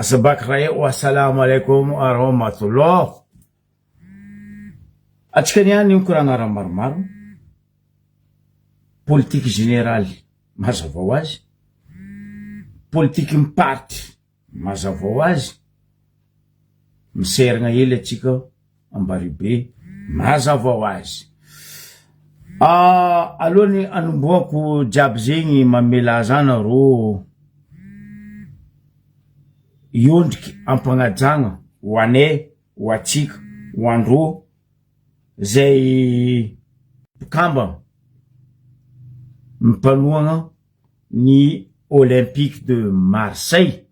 Asabak raya wa assalamu alaikum wa rahmatullah. Atsikaniany yung kurang maromaro. Politique générale mazava ho azy. Politique miparty mazava ho azy. Miserigna hely atsika Ambaribe mazava ho azy. Alohany anomboako jiaby zegny mamela zana ro iondriky ampagnajagna ho anay, ho atsika, ho andro zay mpikamba mipanoagna ny Olympique de Marseille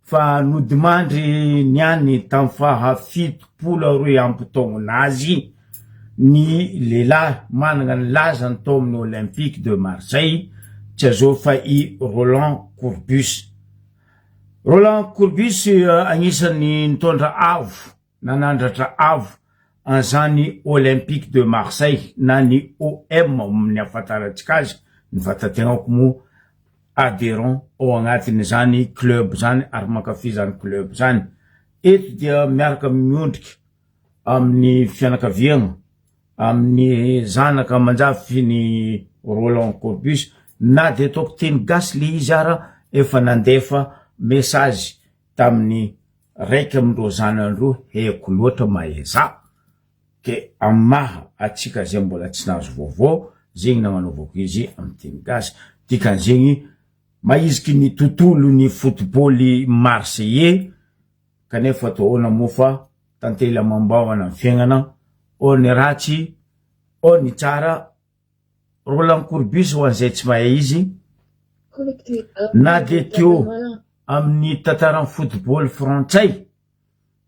fa nodimandry niany tam fahafitopolo roe ampitaognazy ny lehilahy managna ny lazany tao amin'ny Olympique de Marseille tsy azao fa i Roland Courbus. Roland Courbus agnisan'ny nitondra avo nanandratra avo an'izany Olympique de Marseille na ny OM amin'ny afataratsika azy ny vatategnako moa adhérent ao agnatin'izany club zany ary mankafy zany club zany. Eto dia miaraka miondrika amin'ny fianakaviagna amin'ny zanaka manjafy ny Roland Courbus na de ataoko teny gasy le izy ara efa nandefa message tamin'ny raiky amindreo zanandreo haiko loatra maheza ke amaha atsika zay mbola tsy nahazo vaovao zegny nagnanovako izy amin'ny teny gasy dikan'zegny maiziky ny tontolo ny football marseillais kanefa tohona moa fa tantela mambahoana ny fiaignana o ny ratsy o ny tsara. Roland Courbus ho an'izay tsy mahay izy na de teo amin'ny tantaran'ny football frantsay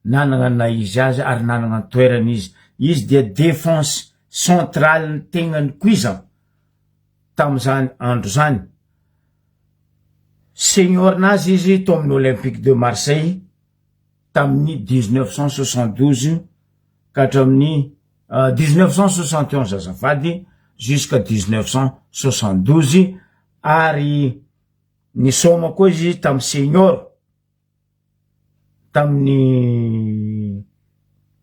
nanagna na izy azy ary nanagna ny toerany izy dia défense centrale ny tegnany koiza tam'izany andro zany. Senior nazy izy tao amin'ny Olympique de Marseille tamin'ny 1972 ka hatramin'ny 1971 azafady jusqu'à 1972 ary nisoma koa izy tamin'ny senior tamin'ny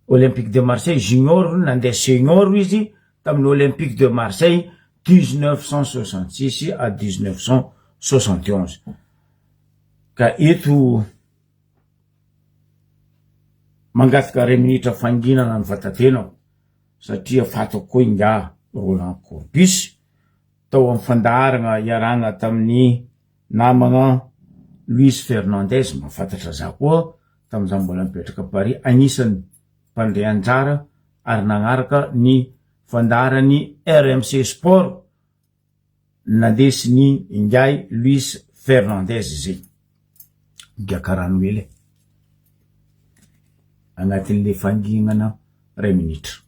Olympique de Marseille junior nandeha senior izy tamin'ny Olympique de Marseille 1966 à 1971 ka eto mangatsika 2 minitra fanginana ny vatatenako satria fatako koa inga Roland Courbus tao amin'ny fandaharagna iaragna tamin'ny namagna Luis Fernandez mafantatra za koa tamin'izany mbola mipetraka Paris agnisan'ny mpandray anjara ary nagnaraka ny fandaharany RMC Sport nandesiny ingay Luis Fernandez zay gakarano hely agnatin'le fanginana 2 minitra.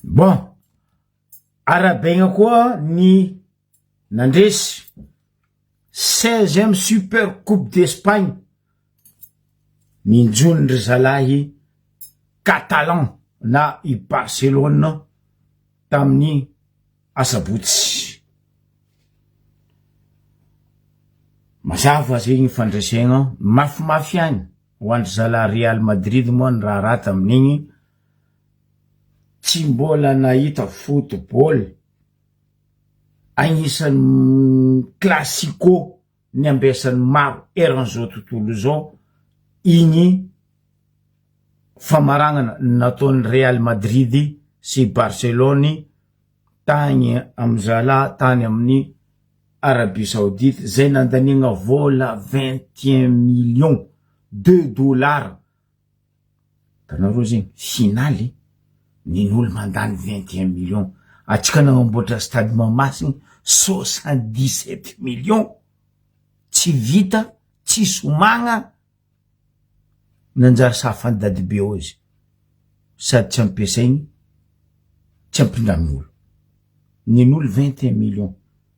Bon, arabaigna koa ny nandresy 16e Super Coupe d'Espagne ninjony ry zalahy Catalan na i Barcelone tamin'ny asabotsy. Mazava zegny fandraisegna mafimafy any ho andry zalahy Real Madrid moa ny raha tamin'igny tsy mbola nahita football agnisan'ny classico ny ambesan'ny maro eran'izao tontolo zao igny famaragnana nataon'ny Real Madrid sy Barcelone tagny am'zala tany amin'ny Arabie Saoudite zay nandaniagna vola 21 millions $2. Tanareo zegny finaly nin'olo mandany 21 millions. Atsika nagnamboatra stade Mahamasina 77 millions. Tsy vita, tsy somagna. Nanjary safany dadibe ao izy. Sady tsy ampiasaigny, tsy ampindramin'olo. Nin'olo 21 millions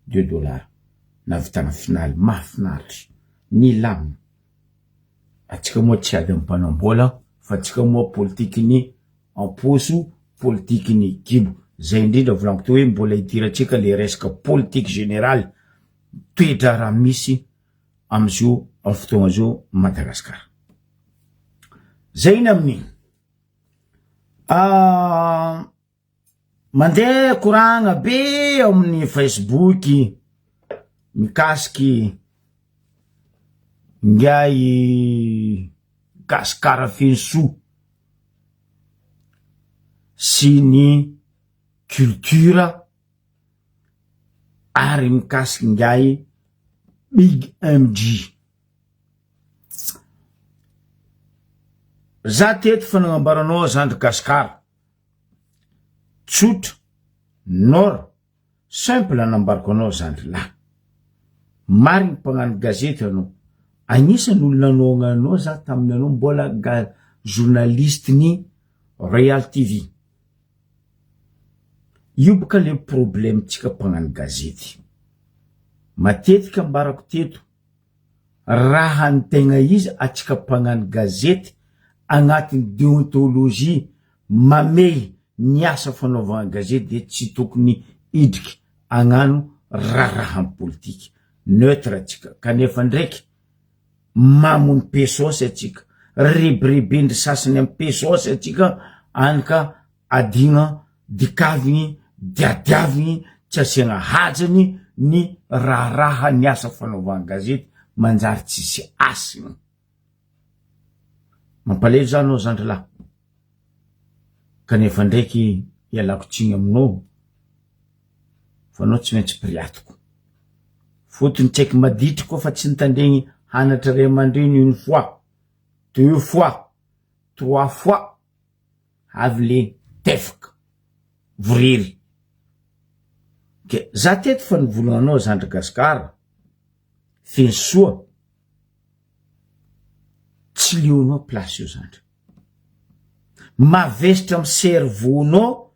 $2. Navitana finaly mahafinaritra. Ny lamina. Atsika moa tsy ady ampanambola fa atsika moa politiky ny amposo, politiky ny kibo. zay indrindra volaniko to hoe mbola idiratsika le resaka politique générale toetra raha misy amizio amin'ny fotoagna zio Madagasikara. Zay iny amin'iny mandeha koragna be amin'ny Facebook mikasiky ngay Gasikara Fenso sy ny culture ary mikasiky ngay Big MG. Za teto fanagnambaranao zandry Gasikara tsotra nord simple anambarako anao zandry lahy. Marigny mpagnano gazety anao, agnisan'ny olona anao za tamin'ny anao mbola journaliste ni Royal TV. Io boka le problème tsika mpagnano gazety. Matetika ambarako teto raha ny tegna izy atsika mpagnano gazety agnatin'ny déontologie mamey ny asa fanaovana gazety de tsy tokony idriky agnano raha politique neutre atsika. Kanefa ndraiky mamony pesosy atsika, rebrebendry sasany amin'ny pesosy atsika anaka adigna dikavigny diadiavigny tsy asiagna hajany ny raha ny asa fanaovana gazety manjary tsisy asiny. Mampalelo zany anao zandry lahy. Kanefa ndraiky ialako tsiny aminao fa anao tsy maintsy priatiko. Fotony tsaiky maditry koa fa tsy nitandregny hanatra ray aman-dreny une fois, deux fois, trois fois avy le tefaka voriry. Ke za teto fa nivolagna zandry Gasikara Fensoa tsy leonao place io zandry. Mavesitra amin'ny cerveau-nao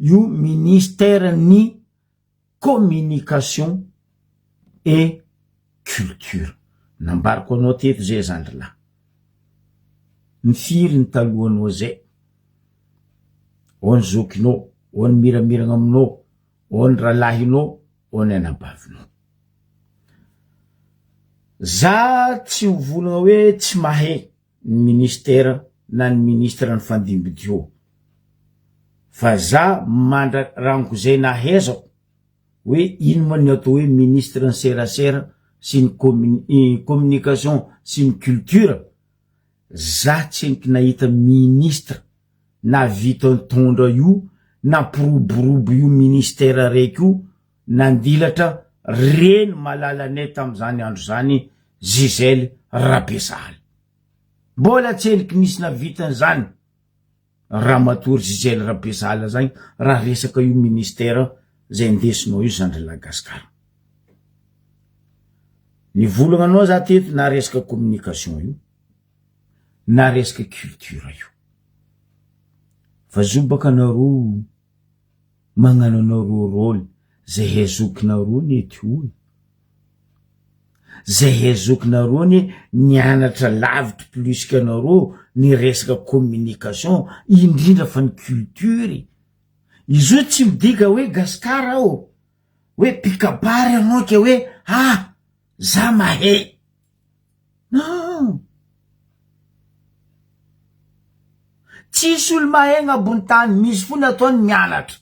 io ministère ni communication et culture. Nambarako anao teto zay zandry lahy. Mifiry ny talohanao zay. O ny zokinao, o ny miramiragna aminao, o ny ralahinao, o ny anabavinao. Za tsy mivolagna hoe tsy mahay ny ministère na ny ministre ny fandimbidio. Fa za mandra rango zay nahezako hoe ino moa ny atao hoe ministre ny serasera sy ny communication sy ny culture. Za tsy enky nahita ministre na vita ntondra io na piroborobo io ministère raiky io nandilatra reny malalanay tam'izany andro zany Gisèle Rapesal. Mbola tsy enky nisy navitany zany Ramatory Gisèle Rapesal zany raha resaka io ministère zay ndesinao io zandry la Gasikara. Nivolagna anao za teto na resaka communication io na resaka culture io. Fa zobaka nareo magnano anareo rôle zay hezokinareo ny etioy, zay hezokinareo ny nianatra lavitra plus que nareo ny resaka communication indrindra fa ny culture. Izo tsy midika hoe Gasikara ao hoe pikabary anao ke hoe za mahay. Non, tsisy olo mahay agnabony tany, misy fony ataony mianatra.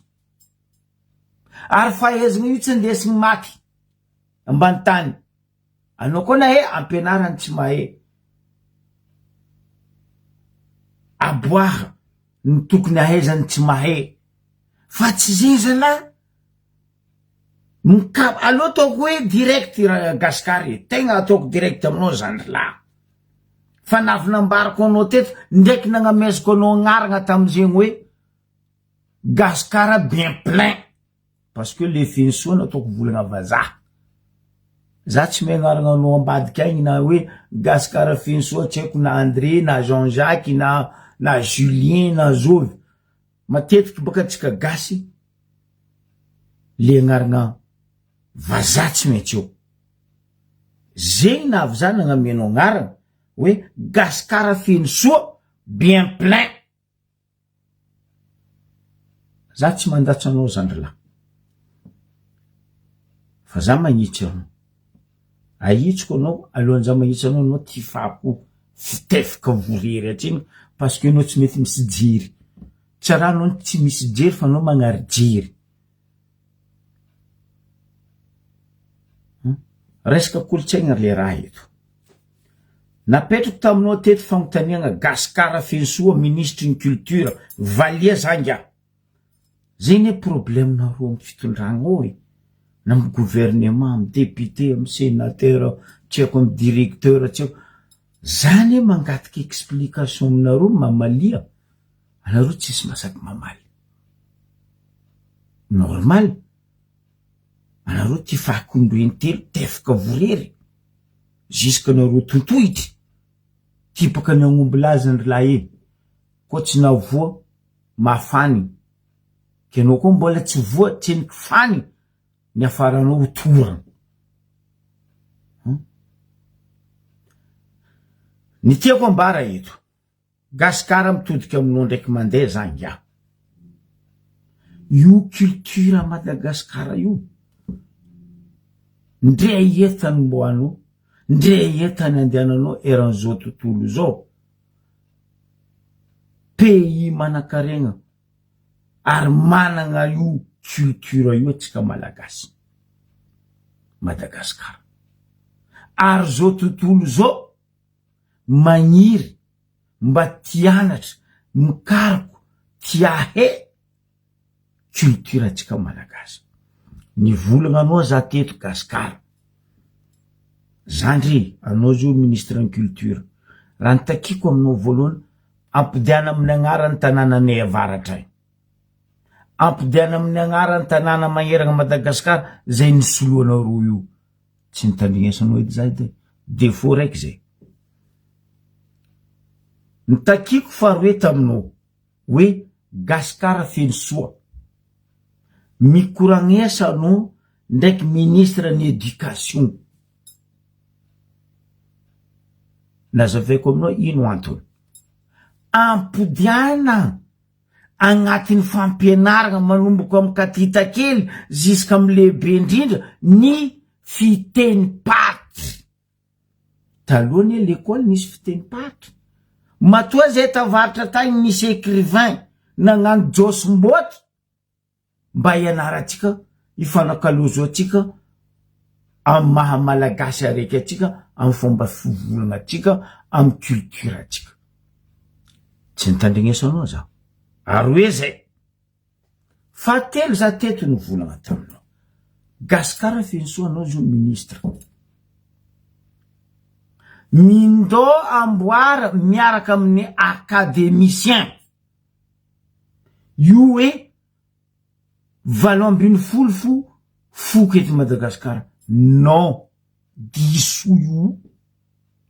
Ary fahaizana io tsy ndesigny maty ambany tany. Anao koa nahay ampianarany tsy mahay. Aboaha ny tokony ahaizany tsy mahay. Fa tsy zay zalahy. Allo ataoko hoe direct Gasikara tegna ataoko direct aminao zandry lahy. Fa navinambarako anao teto ndraiky nagnamezako anao agnaragna tam'izegny hoe Gasikara bien plein. Parce que le Fensoa nataoko volagna vazaha. Za tsy megnaragna anao ambadika agny na hoe Gasikara Fensoa tsy haiko na André na Jean-Jacques na Julien na Zovy. Matetiky baka tsika gasy le agnaragna vazaha tsy maintsy eo. Zegny na avy za nagnamenao agnaragna hoe Gasikara Fensoa bien plein. za tsy mandatsa anao zandrilahy fa za magnitsy anao aitsiko anao alohan'ny za magnitsy anao ty fako fitefika vorery atriny parce que anao tsy mety misy jery tsy raha anao tsy misy jery fa anao magnary jery resaka kolotsaigna le raha eto napetrako taminao teto fagnotaniagna Gasikara Fensoa ministre ny culture Valia Zanga zay ne problemenareo amin'ny fitondragna ao na amin'ny gouvernement amin'ny député amin'ny sénateur tsy haiko amin'ny directeur tsy haiko zany mangataka explication aminareo mamalia anareo tsisy masaky mamaly normal anareo ty fakondroeny telo tefika vorery jusque anareo tontohitry tipaka ny agnomby lazany lahy koa tsy navoa mafany ke anao koa mbola tsy voa tseniky fany ny afaranao torana ny tiako ambara eto Gasikara mitodika aminao ndraiky mandeha zany ya io culture Madagasikara io ndre ietany mboanao ndre ietany andehananao eran'izao tontolo zao pays manankaregna ary managna io culture io atsika malagasy Madagasikara ary zao tontolo zao magniry mba tianatra mikariko tiahe culture atsika malagasy nivolagna anao za teto Gasikara zandry anao zio ministre ny culture raha nitakiko aminao voalohany ampidiana amin'ny agnarany tanànanay avaratra ampidiana amin'ny agnarany tanàna magneragna Madagasikara zay nisoloanareo io tsy nitandrignesanao edy zay de défaut raiky zay nitakiko faharoe taminao hoe Gasikara Fensoa mikoragnesa anao ndraiky ministre ny éducation nazavaiko aminao ino antony ampidiana agnatin'ny fampianaragna manomboko amin'ny katita kely jusqu'à amin'ny lehibe indrindra ny fiteny paty talohany l'école nisy fiteny paty matoa zay tavaratra tagny nisy écrivain nagnano josomboty mba ianaratsika ifanakalozo atsika amin'ny maha malagasy araiky atsika amin'ny fomba fivolagna atsika amin'ny culture atsika tsy nitandrignesanao za ary hoe zay fahatelo za teto ny volagna taminao Gasikara Fensoa anao zio ministre mindô amboara miaraka amin'ny académicien io hoe 80 foko eto Madagasikara non diso io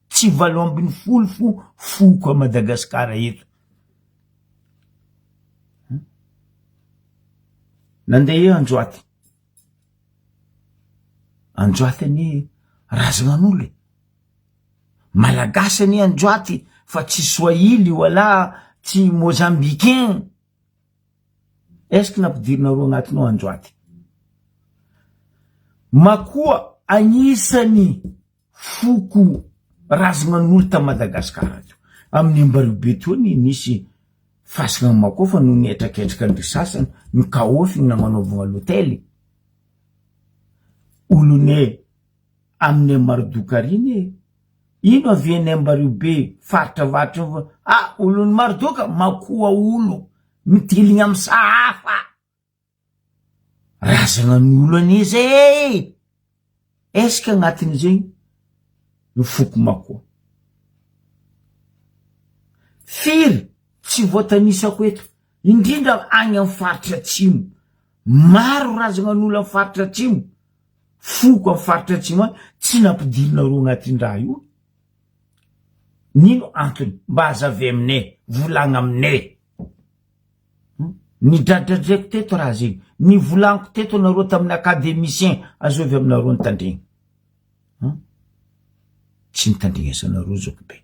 tsy 80 foko a Madagasikara eto nandeha Anjoaty ani razanan'olo malagasy ani Anjoaty fa tsy swahili wala tsy mozambicain est-ce que nampidirinareo agnatinao Anjoaty makoa agnisany foko razanan'olo ta Madagasikara amin'ny Ambaribe tony nisy fasagna makoa fa no nietraketraka andry sasany ny kaofy nagnanaovagna l'hôtel olone amin'ny Marodokariny ino aviany Ambaribe faritravatra olony Marodoka makoa olo mitiligna amin'ny sahafa razanan'olo an'izay est-ce que agnatin'izay ny foko makoa firy tsy voatanisako eto indrindra agny amin'ny faritra atsimo maro razanan'olo amin'ny faritra atsimo foko amin'ny faritra atsimo tsy nampidirinareo agnatin-draha io nino antony mba azave aminay volagna aminay ny dradradraiko teto raha zegny ny volagniko teto anareo tamin'ny académicien azovy aminareo nitandregny tsy nitandregnesanareo zoko be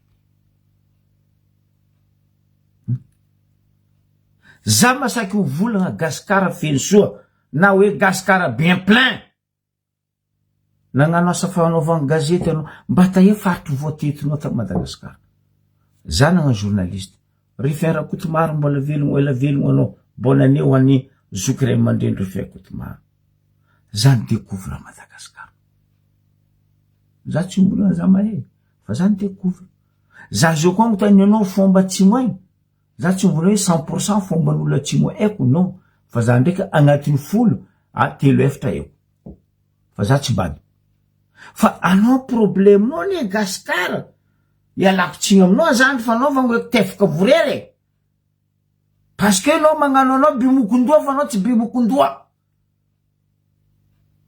za masaky ho volagna gasikara feno soa na hoe gasikara bien plein. Nagnano asa fanaovana gazety anao mba tahe faritry voatetinao ta Madagasikara. Za nagna journaliste Rifera Kotomaro mbola velogno ela velogno anao bona ne ho any zoky ray mandreny Rifera Kotomaro. Za ny découvre Madagasikara. Za tsy mbola za mahe fa za ny découvre. Za zao koa mitany anao fomba atsimo agny. Za tsy mbola hoe 100% fomban'olo atsimo haiko non fa za ndraiky agnatin'ny 10 a 3 efatra eo. Fa za tsy bady. Fa anao problème no ne Gasikara. Ialako tsiny aminao zany fanaovana hoe tefaka vorery. Parce que anao magnano anao bimokondoa fa anao tsy bimokondoa.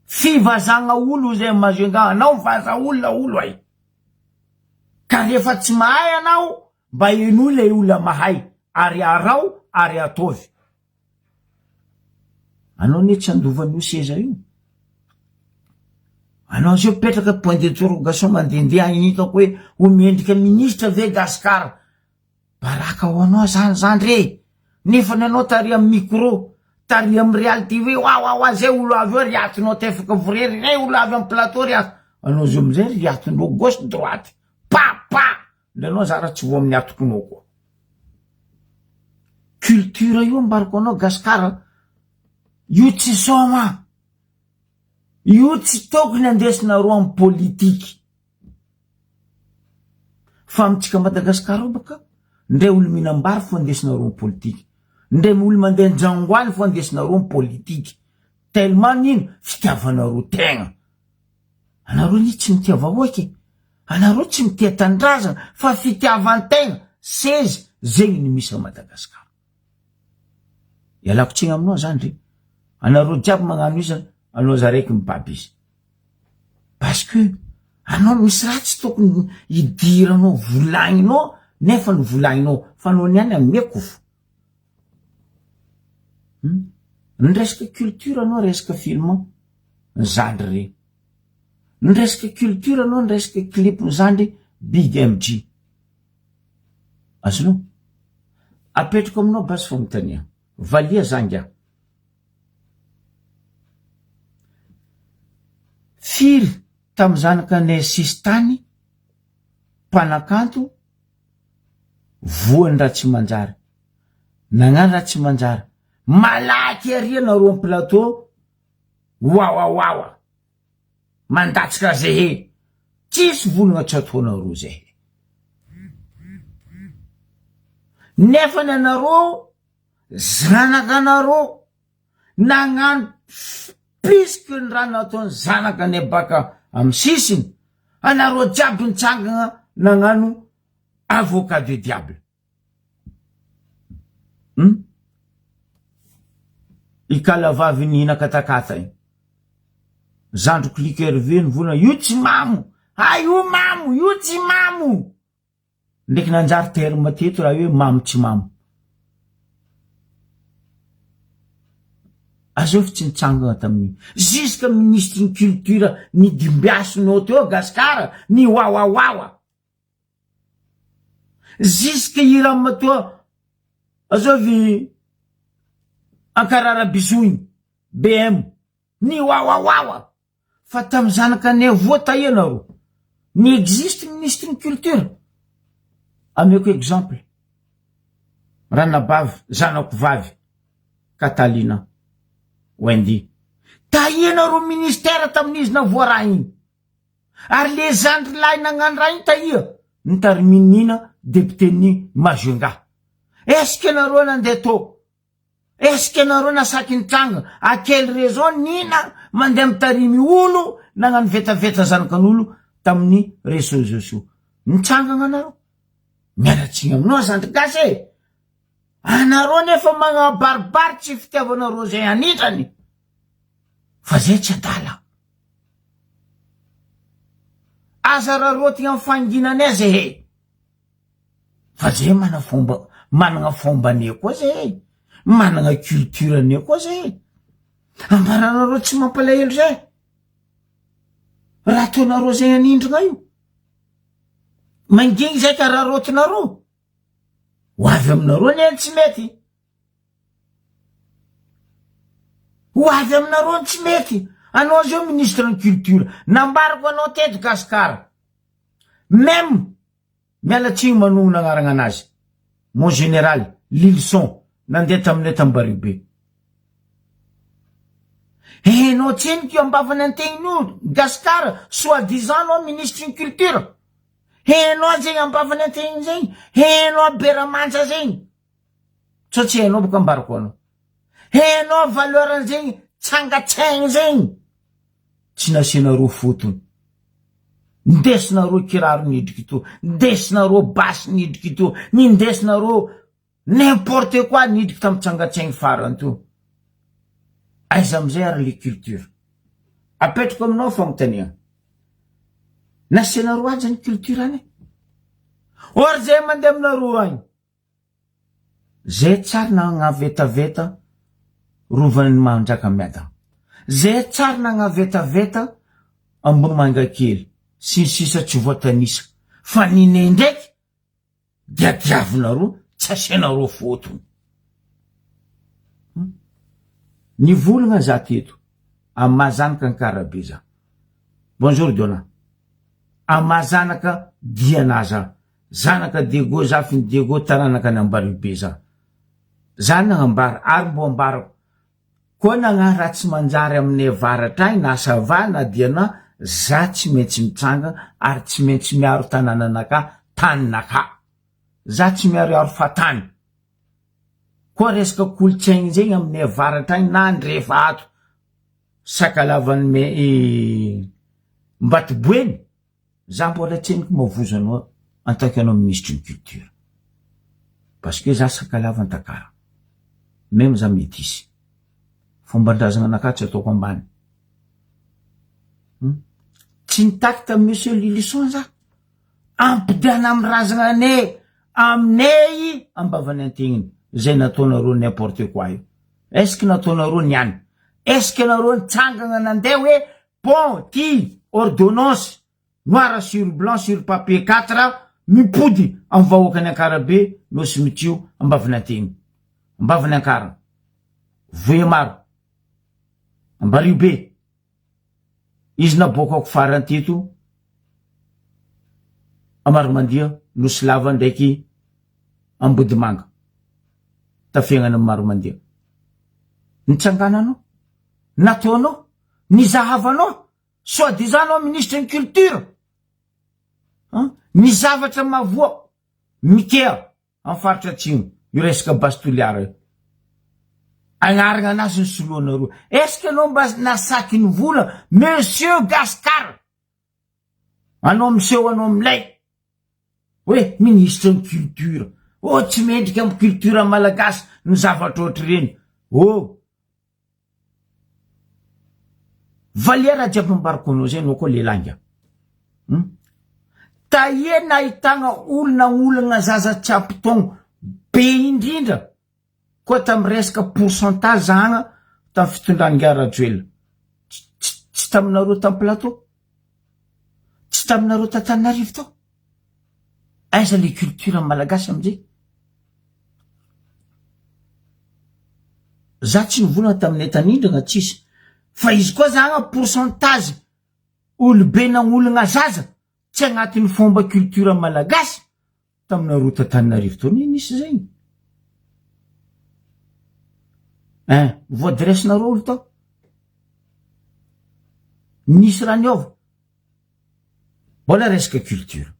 Fivazagna olo zay mazenga anao vaza olo ay. Ka rehefa tsy mahay anao mba eno le olo mahay ary arao ary atovy. Anao ne tsy andovan'io seza io. Anao zio petraka point d'interrogation mandendeha hitako hoe ho mendrika ministre ve Gasikara. Baraka ho anao zany re. Nefa anao tari amin'ny micro, tari amin'ny reality hoe wa zay olo avy eo riatinao tefaka vorery, re olo avy amin'ny plateau riato. Anao zio amizay riatinao gauche droite. Pa! Anao zara tsy vo amin'ny atokonao koa. Culture io ambarako anao Gasikara. Io tsy soma. Io tsy tokony andesina roa amin'ny politique. Fa amitsika Madagasikara baka ndray olo minambary fo andesina roa amin'ny politique. Ndray olo mandeha anjangoany fo andesina roa amin'ny politique. Tellement nino fitiavana roa tegna. Anareo ni tsy mitiava oake. Anareo tsy mitia tandrazana fa fitiavan-tegna 16 zegny ny misy a Madagasikara. Ialako tsiny aminao zany re. Anareo jiaby magnano izy anao zaraiky mibaby izy. Parce que anao misy raha tsy tokony idiranao volagninao nefa ny volagninao fa anao niany amekofo. Ny resaka culture anao resaka film zandry re. Ny resaka culture anao ny resaka clip zandry Big MG. Azonao? Apetrako aminao basy fo mitania. Valia zanga. Firy tam zanaka ne sistany panakanto voany raha tsy manjary. Nagnano raha tsy manjary. Malaky ariana roa amin'ny plateau. Wawa. Mandatsika zay. Tsisy volagna tsy ataona roa zay. Nefa ny anareo zanaka anareo nagnano plus que ny raha nataony zanaka ny baka amin'ny sisiny. Anareo jiaby nitsangana nagnano avocat du diable. Ikalavavy ny hinakatakata iny. Zandro cliqueur veny volana io tsy mamo. Io tsy mamo. Ndraiky nanjary terme teto raha hoe mamo tsy mamo. Azao tsy nitsangana tamin'iny. Jusqu'à ministre ny culture ny dimbiasinao teo Gasikara ny wawa. Jusqu'à irama teo azao vi Ankarara bisoiny BM ny wawa. Fa tam zanaka ne voataia anaro. Ny existe ministre ny culture. Ameko exemple. Ranabavy, zanako vavy. Catalina Wendy. Taia ro ministère tamin'izy na voaraha iny. Ary le zandry lahy nagnano raha iny taia. Nitariminina député ny Majunga. Est-ce que nareo nandeha to? Est-ce que nareo nasaky nitranga? À quelle raison nina mandeha mitarimy olo nagnano vetaveta zanakan'olo tamin'ny réseaux sociaux? Nitsangana nareo. Mialatsiny aminao zandry gasy. Anareo nefa magnabaribaritsy tsy fitiavanareo zay anitrany. Fa zay tsy adala. Aza rareo tigna mifanginanay zay. Fa zay managna fombane koa zay. Managna culture ne koa zay. Ambaranareo tsy mampalahelo zay. Raha ataonareo zay anindrina io. Manginy zay ka raha rotinareo. Ho avy aminareo ny tsy mety. Ho avy aminareo tsy mety. Anao zao ministre ny culture. Nambariko anao teto Gasikara. Même mialatsiny manogno agnarana anazy. Mon général, Lilson, nandeha taminay Tambaribe. Enao tseniky io ambavany antegnin'io Gasikara, soi-disant anao ministre ny culture. Enao zegny ambavany antegny zegny. Enao beramantsa zegny. Tsy enao boka ambariko anao. Enao valeur zegny tsangatsaigny zegny. Tsy nasianareo fotony. Ndesinareo kiraro nidriky to, ndesinareo basy nidriky to, nindesinareo n'importe quoi nidriky tamy tsangatsaigny farany to. Aiza amizay ary le culture. Apetrako aminao fagnotania. Nasianareo aja ny culture any. Or zay mandeha aminareo agny. Zay tsara na agnavetaveta rovan'ny mandraka miada. Zay tsara na agnavetaveta ambony manga kely. Sisa tsy voatanisa. Fa nine ndraiky diadiavinareo tsy asianareo fotony. Ny volagna za teto amazanaka ny Karabe za. Bonjour Dona. Amazanaka Dianaza. Zanaka Diego za fin Diego taranaka ny Ambaribe za. Za nagnambara ary mbo ambarako. Koa nagnara tsy manjary amin'ny avaratra na sava na Diana za tsy maintsy mitsanga ary tsy maintsy miaro tanànanaka taninaka. Za tsy miaro fatany. Koa resaka kolotsaigny zegny amin'ny avaratra na andrefa ato sakalavan'ny me Mbatiboeny. Za mbola tseniko mavozo anao en tant que anao ministre de culture. Parce que za sakalavan Takara. Même za métis. Fombandrazana anaka tsy ataoko ambany. Tsy nitakita monsieur Lilison za. Ampidiana amin'ny razana ane. Aminay ambavany antegniny. Zay nataonareo n'importe quoi io. Est-ce que nataonareo niany? Est-ce que nareo nitsangana nandeha hoe bon ty ordonnance noir sur blanc sur papier 4 mipody amin'ny vahoakany Ankarabe no sy mitio ambavany antegniny. Ambavany Ankara. Voemaro. Ambaribe. Izy naboakako farany teto Amaromandia no Slava ndraiky Ambodimanga. Tafiagnana Maromandia. Nitsangananao, nataonao, nizahavanao, soi-disant anao ministre ny culture. Ny zavatra mavoa Mikea amin'ny faritra atsimo io resaka Bastoliara. Agnarana anazy ny soloanareo. Est-ce que anao mba nasaky ny vola monsieur Gasikara? Anao miseho anao milay. Hoe ministre ny culture. Oh, tsy mendrika amin'ny culture malagasy ny zavatra ohatry reny. Oh. Valiera jiaby mbarako anao zay nao koa lelanga. Taie nahitagna olona zaza tsampitogno be indrindra. Koa tamy resaka pourcentage zagna tamy fitondrany Ngarajoela. Tsy taminareo tamy plateau. Tsy taminareo Tananarivo tao. Aiza le culture malagasy amizay? Za tsy nivolana taminay tanindrana tsisy. Fa izy koa zagna pourcentage olobe na olona zaza tsy agnatin'ny fomba culture malagasy taminareo Tananarivo tao nisy zay. Voadresinareo olo tao. Nisy raha niova. Mbola resaka culture.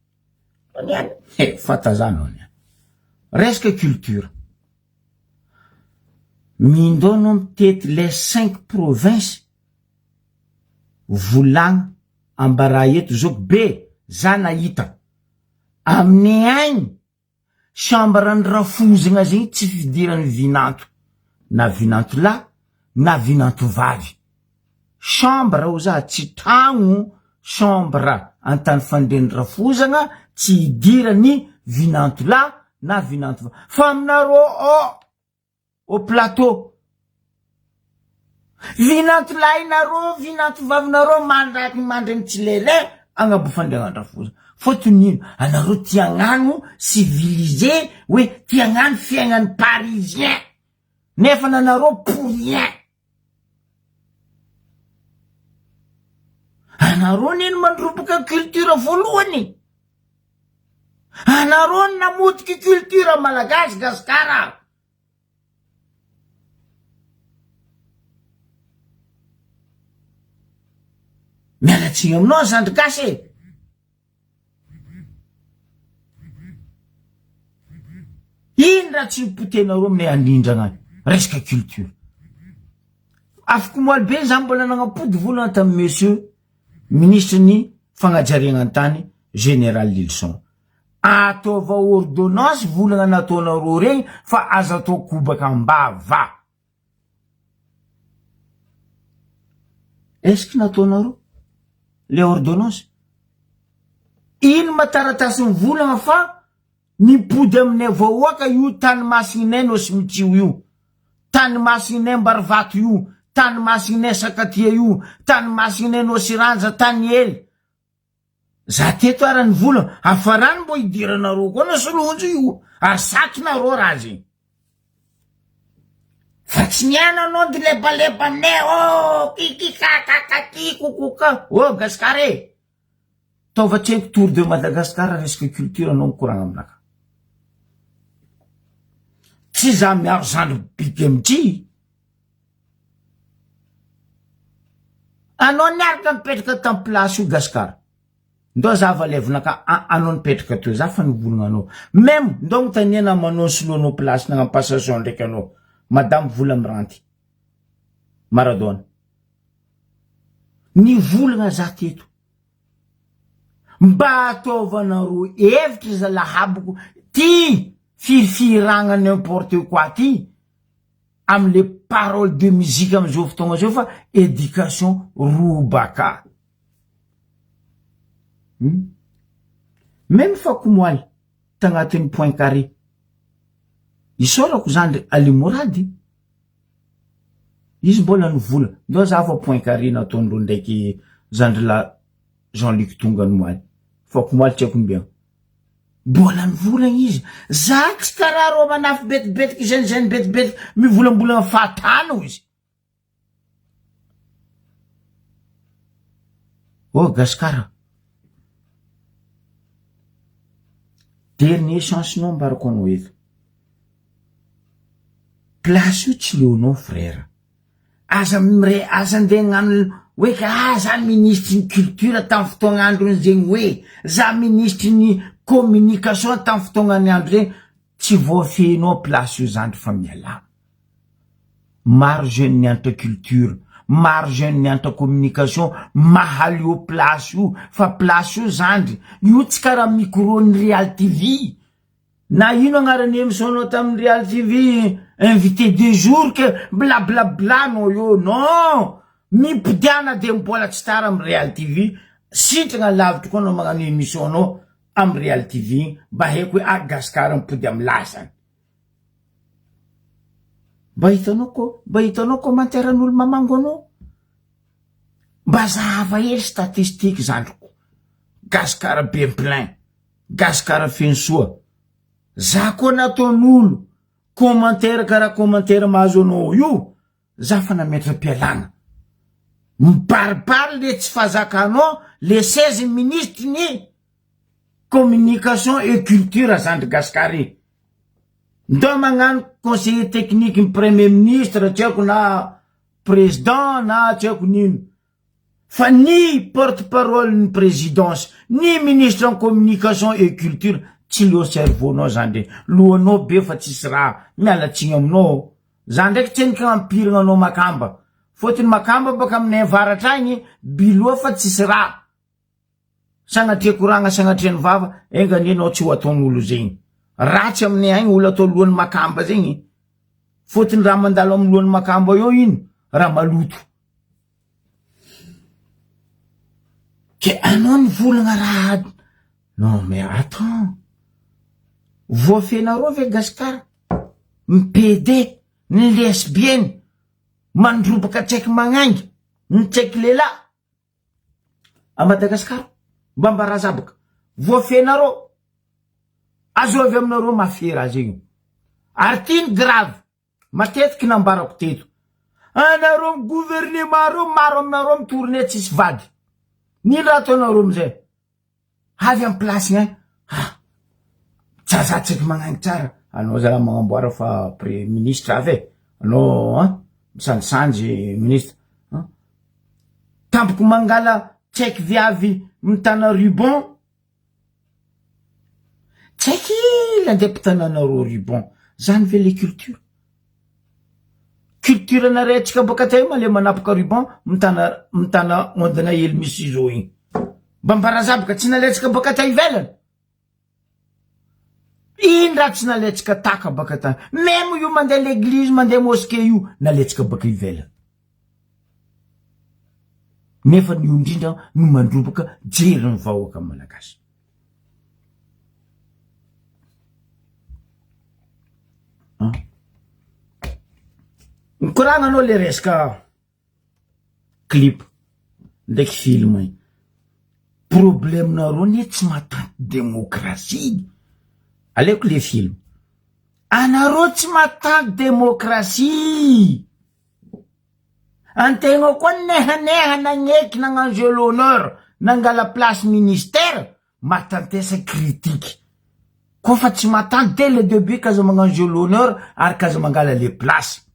Fatazana. Resaka culture. Mindono mitety les 5 provinces volagna ambara eto zoko be za nahita. Amin'ny agny chambre ny rafozagna zegny tsy fidirany vinanto. Na vinanto la, na vinanto vavy. Chambre o za tsy tragno, chambre antany fandreny rafozagna tsy idirany vinanto la, na vinanto vavy. Fa aminareo au plateau. Vinanto la inareo, vinanto vavinareo mandreny tsy lele agnabo fandrenan-drafoza. Fotony ino, anareo tiagnano civilisé, hoe tiagnano fiaignany parisien. Nefa nanareo pour rien. Anareo neny mandroboka culture voalohany. Anareo namotiky culture malagasy Gasikara. Mialatsiny aminao Zandry Gasy. Ino raha tsy potenareo amin'ny andrindrana resaka culture. Afaka moaly be zany mbola nagnapody volana tamin'ny monsieur ministre ny fagnajarenan-tany général Lilson. Ataova ordonnance volana nataonareo regny fa azo atao kobaka ambava. Est-ce que nataonareo le ordonnance? Ino mataratasy ny volana fa nipody aminay vahoaka io tany masinay no sy mitio io. Tany masinay Mbarvato io, tany masinay Sakatia io, tany masinay Nosiranja, tany ely. Za teto ara ny volana, afarany mbo idiranareo koa na solonjo io, asakinareo raha zay. Fa tsy niana anao de lebaleba aminay, oh, kikikakakaki, kokoka, oh, Gasikara. Taova tsenko tour de Madagascar resaka culture anao mikoragna aminaka. Tsy za miaro Zandry biky amity. Anao niaraka mipetraka tam place io Gasikara. Ndao za valevonaka anao nipetraka teo za fa nivolagna anao. Même ndao mitaniana manao soloanao place nagnampasation ndraiky anao. Madame Vola Miranty Maradona. Nivolagna za teto. Mba ataovanareo hevitra zalahaboko ty firifiragna n'importe quoi ty amy les paroles de musique amizao fotoagna zao fa éducation robaka. Même fa komoaly tagnatin'ny point carré isorako Zandry Ali Morady izy mbola nivola ndao za fa point carré nataondreo ndraiky Zandry la Jean-Luc Tongamoaly fa komoaly tsy haiko mbia mbola nivola izy zaka tsy karaha rô manafy betibetiky zany betibetiky mivolambolagna fahatano izy. Oh Gasikara, dernier chance nao mbarako anao eto. Place io tsy leonao frère. Aza ndeha gnano hoe ka za ministre ny culture tamin'ny fotoagna andro zegny hoe za ministre ny communication tamin'ny fotoagnany andro regny tsy voafehinao place io Zandry fa miala. Maro jeune nianatra culture, maro jeune nianatra communication, mahaly io place io fa place io Zandry io tsy karaha micro ny Real TV. Na ino agnarany émission tamin'ny Real TV invité de jour que bla bla bla no yo non. Mipidiana de mbola tsy tara amy Real TV sitragna lavitry koa no magnano émission no amy Real TV mba haiko hoe Gasikara mipody amy lasany. Mba hitanao commentaire-n'olo mamango anao. Mba zahava hely statistique Zandry ko. Gasikara be plein, Gasikara feno soa. Za koa nataon'olo commentaire karaha commentaire mahazo anao io, za fa nametra pialagna. Miparipary le tsy fazakanao le 16 ministre ny communication et culture Zandry Gasikara. Ndao magnano conseiller technique ny premier ministre tsy haiko na président na tsy haiko nino. Fa ny porte-parole ny présidence, ny ministre en communication et culture tsy leo cerveau-nao Zandry. Lohanao be fa tsisy raha mialatsiny aminao. Za ndraiky tsenika ampiragna anao makamba. Fotony makamba baka aminay avaratra agny biloa fa tsisy raha. Sagnatria koragna sagnatria ny vava, engany anao tsy ho ataon'olo zegny. Ratsy aminay agny olo atao lohan'ny makamba zegny. Fotony raha mandalo amin'ny lohan'ny makamba io ino? Raha maloto. Ke anao nivolagna raha. Non mais attends. Voafenareo ve Gasikara? Mipede, ny lesbienne, mandrobaka tsaiky magnangy, ny tsaiky lehilahy. A Madagasikara, mbambarazabaka. Voafenareo. Azo avy aminareo mafera zegny. Artine grave. Matetiky nambarako teto. Anareo gouvernement reo maro aminareo mitorone tsisy vady. Ny raha ataonareo amizay avy amin'ny place igny tsazatsika magnagny tsara anao zala magnamboara fa premier ministre avy anao misanjisanjy ministre tampoko mangala tsaiky viavy mitana ruban tsaiky landeha mpitananareo ruban zany ve le culture naretsika baka tay ma le manapaka ruban mitana ondana hely misy izo igny bambarazabaka tsy naletsika baka tay ivelany indra tsy naletsika taka baka tany même io mandeha l'église mandeha mosquée io naletsika baka ivelany nefa ny indrindra no mandrobaka jery ny vahoaka malagasy mikoragna anao le resaka clip ndraiky film igny problème nareo ne tsy matanty démocratie aleko le film anareo tsy matanty démocratie antegna koa nehaneha nagneky nagnano jeu l'honneur nangala place ministère matantesa critique kofa tsy matanty dès le début kaza magnano jeu l'honneur ary kaza mangala le place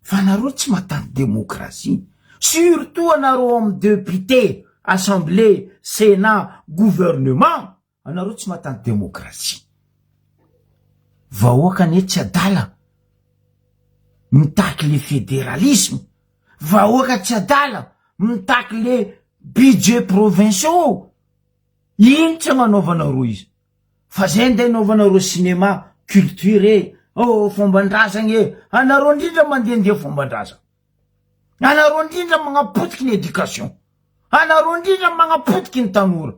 fa anareo tsy matanty démocratie surtout anareo amy député assemblée sénat gouvernement anareo tsy matanty démocratie vahoaka ne tsy adala mitaky le fédéralisme vahoaka tsy adala mitaky le budget provinciaux iny tsy agnanaovanareo izy fa zay nde anaovanareo cinéma culture fomban-drazagny anareo indrindra mandehandeha fomban-drazagna anareo indrindra magnapotiky ny éducation anareo indrindra magnapotiky ny tanora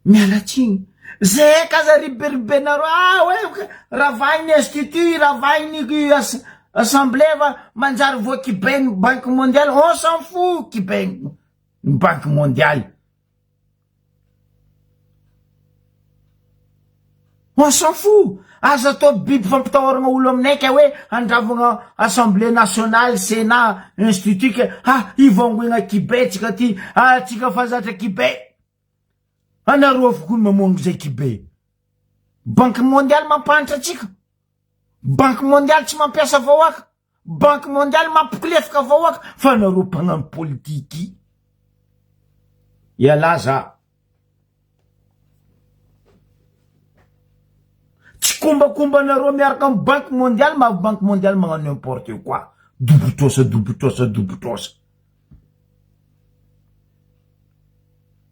mialatsigny zay kaza riberibenareo hoe ravainy institut ravainy assemblée va manjary voakibeny banque mondiale on s'en fout kibeny banque mondiale on s'en fout aza atao biby fampitahoragna olo aminay ka hoe andravagna assemblée nationale sénat institut ke ivongoigna kibe tsika ty tsika fazatra kibe anareo avokony mamongo zay kibe banque mondiale mampantatra atsika banque mondiale tsy mampiasa vahoaka banque mondiale mampikilefaka vahoaka fa anareo mpagnano politiky ialaza tsy kombakomba anareo miaraka amy banque mondiale ma banque mondiale magnano n'importe quoi dobotrosa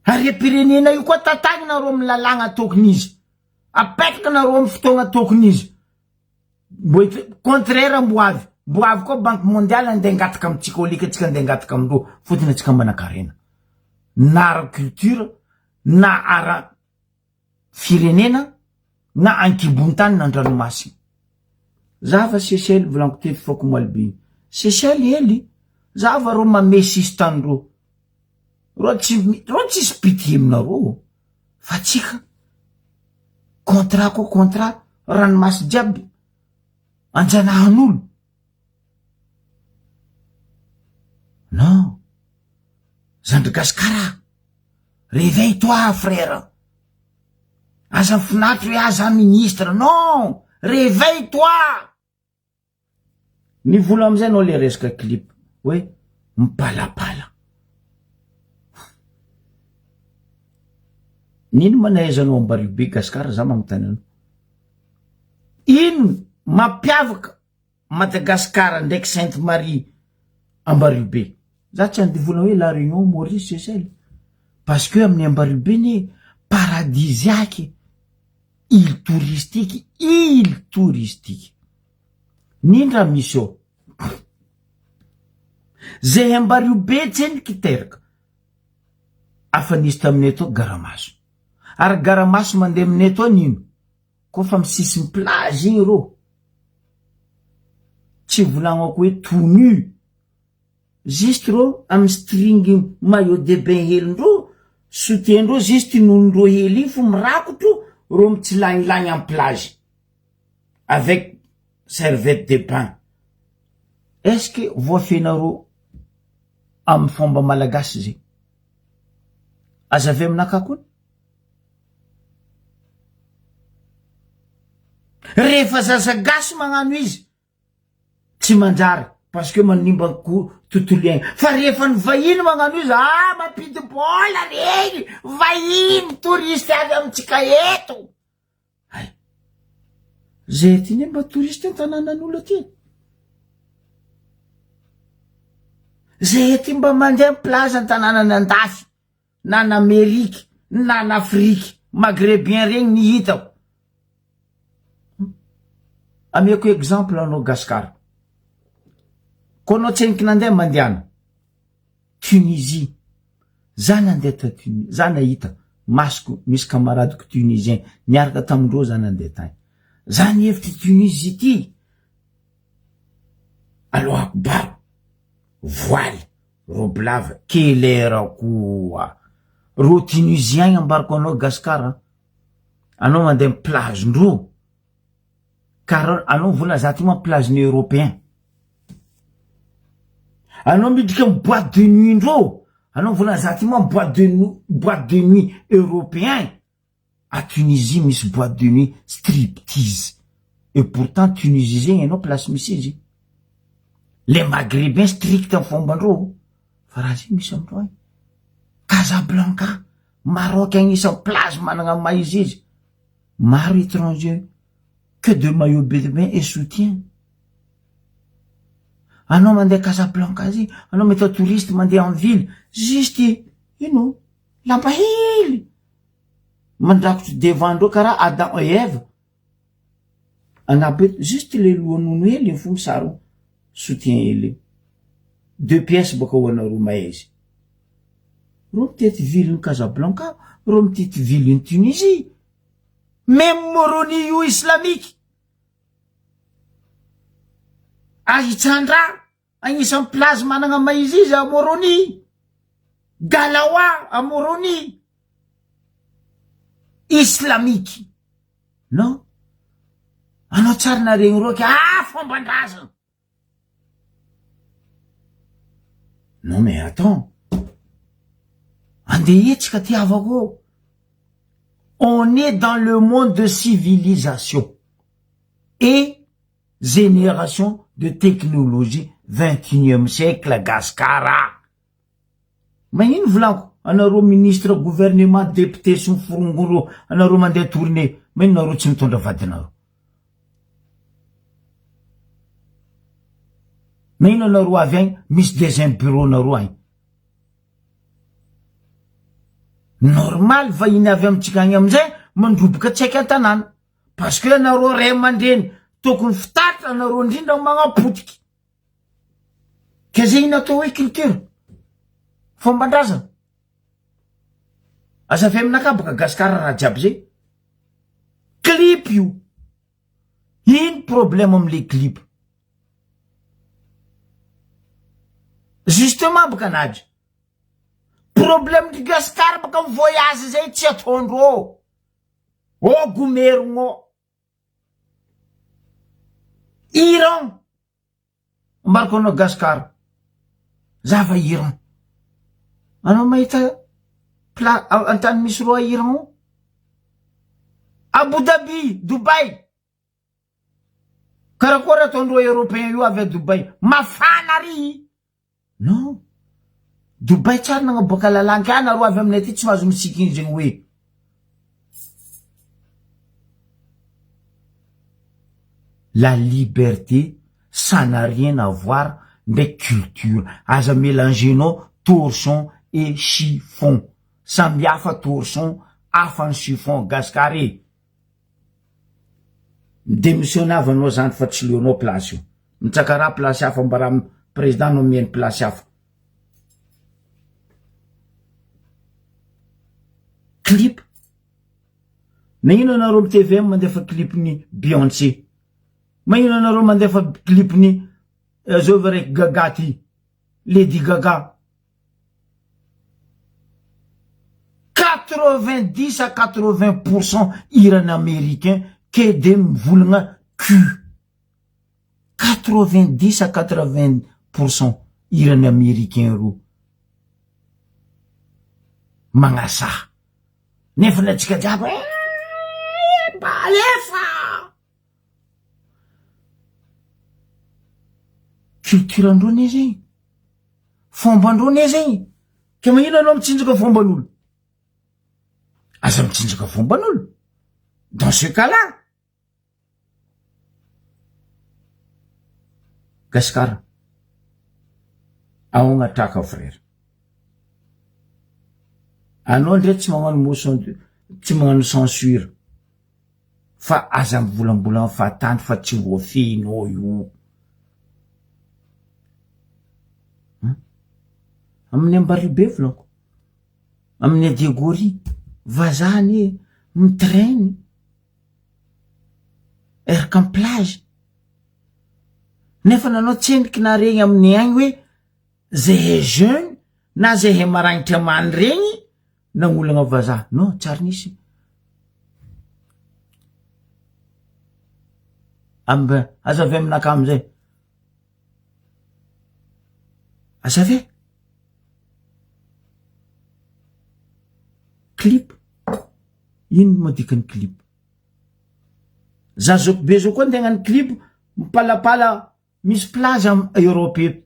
ary pirenena io koa tatagny nareo amy lalagna tokony izy apetraka nareo amy fotoagna tokony izy contraire mbo avy koa banque mondiale andeha ngataka amitsika olika atsika andeha ngataka amindreo fotony atsika manakarena na ara culture na ara firenena na ankibon-tany na andranomasina zava Seychelles volanko tety fako malibiny Seychelles hely zava ro mamesisy tanindreo ro tsisy pitié aminareo fa tsika contrat koa contrat ranomasy jiaby anjanahan'olo non Zandragascara réveille-toi frère aza finatry hoe aza ministre non réveille-toi ny vola amizay anao le resaka clip hoe mipalapala nino manaizanao ambaribe Gasikara za magnotany anao ino mapiavaka Madagasikara ndraiky Sainte Marie Ambaribe za tsy andivola hoe la Réunion Maurice Seychelles parce que amin'ny Ambaribe ne paradisiaque île touristique nindra misy ao zay Ambaribe tseny kiteraka afa nisy taminay atao garamaso ary garamaso mandeha aminay atao nino kofa misisiny plage igny ro tsy volagnako hoe tout nu juste ro amy string maillot de bain helindro soutiendro juste nonondro hely iny fo mirakotro ro mitsilagnilagne amy plage avec serviette de bain est-ce que voafenareo amy fomba malagasy zay aza avy aminaka koa rehefa zaza gasy magnano izy tsy manjary parce que manimba ko tontolo iaigna fa rehefa ny vahiny magnano izy mampidi bola regny vahiny touriste avy amitsika eto ay zay ty ne mba touriste an-tanànan'olo aty zay ty mba mandeha amy plaza an-tanànany andafy na n'Amerika na n'Afrika maghrébien regny ny hitako amiako exemple anao Gaskara ko anao tseniky nandeha mandehana Tunisie za nandeha ta Tunisie za nahita masoko misy kamaradiko tunisien niaraka tamindreo za nandeha tany za nihevitry Tunisie ty aloha akbaro voile robe lava kelera koa ro tunisien ambariko anao Gaskara anao mandeha amy plage ndro car anao vola za ty ma plage ny européen anao midika amy boîte de nuit ndro anao vola za ty ma boîte de nuit européen à Tunisie misy boîte de nuit striptease et pourtant Tunisie zegny anao place misy izy les maghrébins strict amy fomba ndro fa raha zay misy amindreo ay Casablanca Maroc agnisan'ny plage managna maizy izy maro étranger que de maillot de bain et soutien anao mandeha Casablanca zay anao mety touriste mandeha en ville juste ino lamba hely mandrakotry devant ndreo karaha Adam et Ève anabe juste le lohanono hely ny fo saro soutien hely 2 pièces boka ho anao romaise ro mitety ville Casablanca ro mitety ville Tunisie même Moroni io islamique ahitsandra agnisan'ny plage managna maizy izy a Moroni Galawa a Moroni islamique non anao tsara naregny roky fomban-drazana non mais attends andeha etsika ty havako on est dans le monde de civilisation et génération de technologie 21e siècle Gaskara magnino volanko anareo ministre gouvernement député sy forongoro anareo mandeha tournée magnino nareo tsy mitondra vadinareo magnino anareo avy agny misy des bureau nareo agny normal vahiny avy amitsika agny amizay mandroboka tsaiky an-tanàna parce que anareo ray aman-dreny tokony fitaritra anareo indrindra magnapotiky ka zay ino atao hoe culture fomban-drazana aza avy aminaka boka Gaskara raha jiaby zay clip io ino problème amle clip justement boka nagy problème de Gaskara boka amy voyage zay tsy ataondro gomerongo Iran marko anao Gaskara zava Iran anao mahita antany misy roa Iran Abu Dhabi Dubai karakory ataondreo européen io avy a Dubai mafana ry non Dubai tsara nagnaboaka lalanky ana ro avy aminay aty tsy mahazo misikiny zegny hoe la liberté ça n'a rien à voir avec culture aza mélangenao torchon et chiffon samby hafa torchon hafa ny chiffon Gaskara démissionnavano zany fa tsy leonao place io mitsaka raha place hafa mbara président no mieny place hafa clip magnino anareo amy TVM mandefa clipny Beyoncé magnino anareo mandefa clipny zao raiky Gaga ty Lady Gaga 90 à 80% irany américain que de mivolagna cul 90 à 80% irany américain ro magnasa nefa natsika jiaby balefa culture andro ne zegny fombandro ne zegny ke magnino anao mitsinjaka fomban'olo aza mitsinjaka fomban'olo dans ce cas-là gasikara ao agnatraka frère anao ndray tsy magnano motion tsy magnano censure fa aza mivolambola fahatany fa tsy voafehinao io amin'ny ambaribe volako amin'ny adégorie vazany mitrainy eraka am plage nefa nanao tsendriky na regny amin'ny agny hoe zahay jeune na zahay maragnitra many regny nagnolagna vazaha non tsary nisy azave aminaka amizay azave clip ino madikany clip za zoko be zao koa ntegnany clip mipalapala misy plage am Europe eto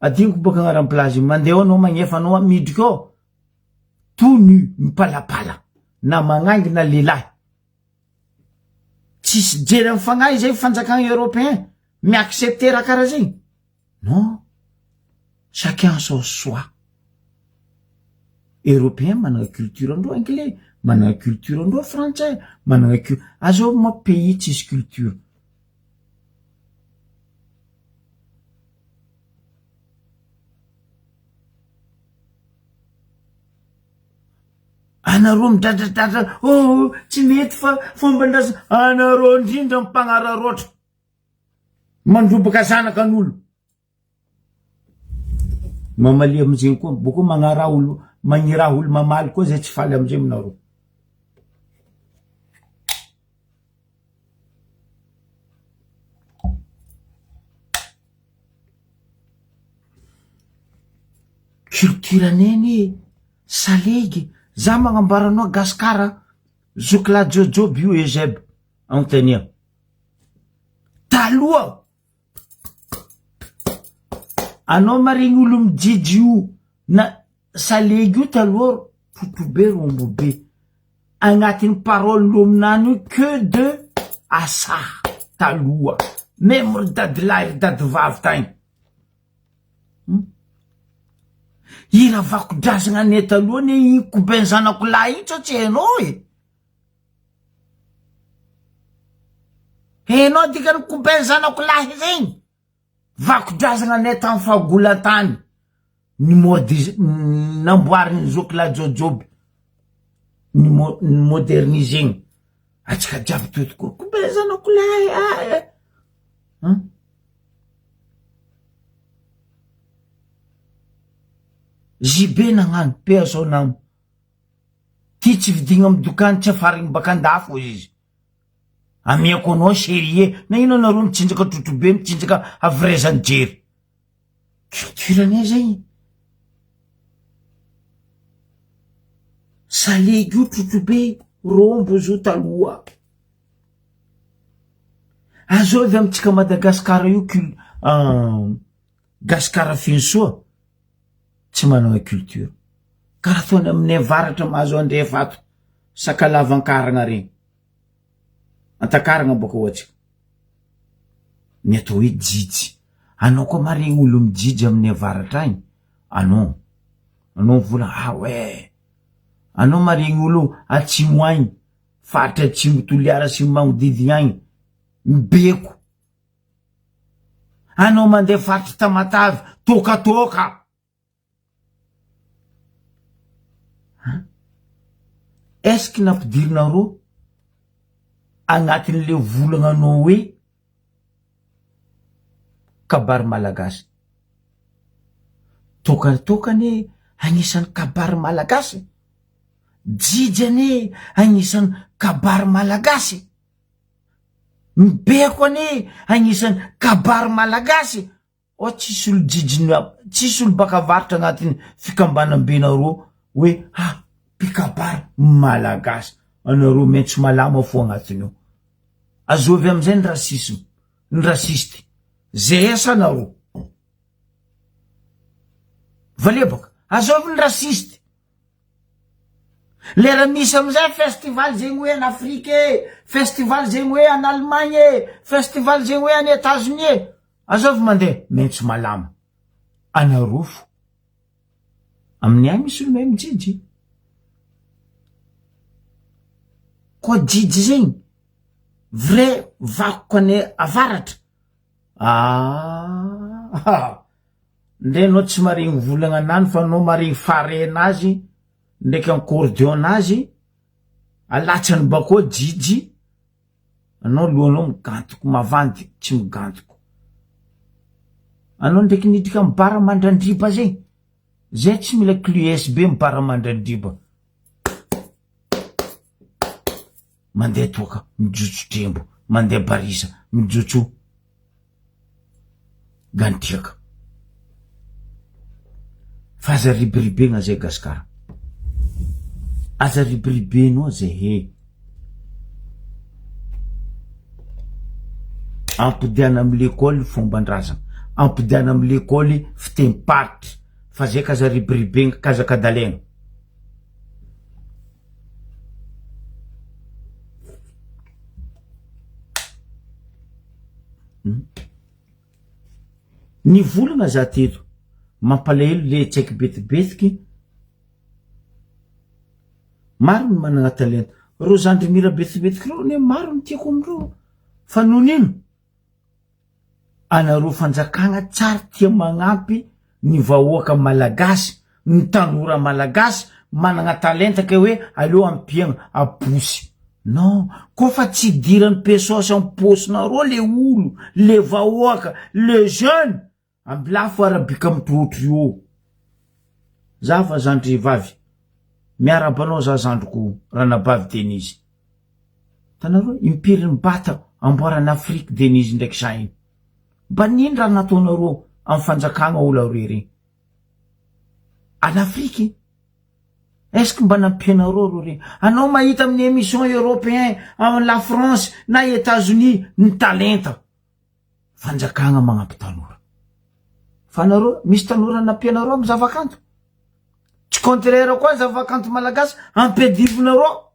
adiniko boka agnaran'ny plage mandeha anao magnefa anao midriky ao tout nu mipalapala na magnangy na lelahy tsisy jery amy fagnahy zay fanjakagna européen miaccepter raha karaha zegny non chacun son choix européen manana culture andro anglais manana culture andro français manana azo ma pays tsisy culture anareo midradradradra tsy mety fa fomban-draza anareo indrindra mimpagnararoatra mandrobaka zanakan'olo mamalia amizegny koa boko magnara olo magniraha olo mamaly koa zay tsy faly amizay aminareo culture neny salegy za magnambaranao gasikara zokla jojo bio ezeb antenia taloha anao maregny olo mijijy io na salegy io taloha totobe rombobe agnatin'ny parole aminany io que de asa taloha même ry dadilahy ry dadivavy tagny ira vakodrazagna ane taloha ne ikoben zanako lahy iny tso tsy hainao hainao dikany koben zanako lahy zegny vakodrazagna ane tamy fahagolatany ny modi namboariny zokla jojoby ny modernisegny atsika jiaby totoko koben zanako lahy jibe nagnano peazao namo ty tsy vidigna amy dokany tsy afarigny bakandafo izy amiako anao serie na ino anareo mitsinjaka trotrobe mitsinjaka avirezany jery culturene zegny salegy io trotrobe rombo zo taloha azo avy amitsika Madagasikara io gasikara finsoa tsy manana culture karaha ataony amin'ny avaratra mahazo andre fato sakalavan-karagna regny antakaragna boka ohatsika ny atao hoe jijy anao koa maregny olo mijijy amin'ny avaratra agny anao vola ouais anao maregny olo atsimo agny faritra atsimo toliara sy magnodidigny agny mibeko anao mandeha faritra Tamatavy tokatoka est-ce que nampidirinareo agnatin'le volagna anao hoe kabary malagasy tokatokane agnisan'ny kabary malagasy jijy ane agnisan'ny kabary malagasy Mibeko ane agnisan'ny kabary malagasy. O tsisy olo jijina, tsisy olo baka varitra agnatin'ny fikambanam-benareo hoe mpikabary malagasy. Anareo maitso malama fo agnatin'io. Azovy amizay ny rasisme, ny rasisty. Zay esa anareo. Valebaka, azovy ny rasisty. Lera misy amizay festival zegny hoe en Afrique, festival zegny hoe en Allemagne, festival zegny hoe en États-Unis. Azovy mandeha maitso malama. Anareo fo. Amin'ny any misy olo mahay mijijy. Koa jijy zegny, vrai vakoka ane avaratra. Ndre anao tsy maregny volagna anany fa anao maregny fare anazy, ndraiky ancordéon anazy, alatsany bako jijy, anao lohanao migantoko, mavandy tsy migantoko. Anao ndraiky nidika mibara mandrandriba zegny, zay tsy mila clé USB mibara mandrandriba. Mandeha toaka, mijotso trembo, mandeha barisa, mijotso gantiaka. Fa aza ribiribegna zay Gasikara. Aza ribiribenao zay he. Ampidiana amy l'école fomban-drazana, ampidiana amy l'école fitemparitra, fa zay kaza ribiribegna kazakadalegna. Ny volagna za teto mampalahelo le tsaiky betibetiky. Maro ny managna talenta. Ro zandry mira betibetiky ro ne maro ny tiako amindro. Fa noho nino? Anareo fanjakagna tsara tia magnampy ny vahoaka malagasy, ny tanora malagasy managna talenta ke hoe aleo ampiagna aposy. Non, kofa tsy dirany pesosy amy posinareo le olo, le vahoaka, le jeune, ambilafo arabika mitrotro io. Zafa zandry vavy, miarabanao za zandriko Ranabavy Denise. Tanareo impiry ny bata amboarana Afrique Denise ndraiky sainy. Baniny raha nataonareo amy fanjakagna olo aroe. An Afrique, est-ce que mba nampianareo ro regny? Anao mahita amin'ny émission européen, amy la France na États-Unis ny talenta. Fanjakagna magnampy tanora. Fa nareo misy tanora nampianareo amy zavakanto. Tsy contraire koa zavakanto malagasy ampedivinareo.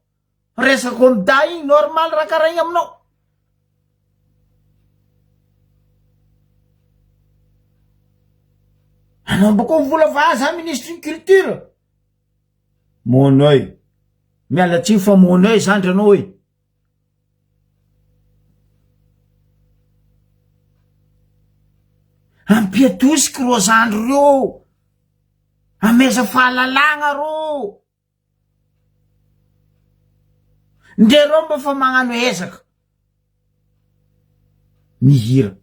Resako amy day normal raha karaha igny aminao. Anao bako vola fa aza ministre ny culture. Mon œil. Miala tsiny fa mon œil zandry anao hoe. Ampiatosiky ro zandro reo. Ameza fahalalagna ro. Ndre ro mba fa magnano ezaka. Mihira.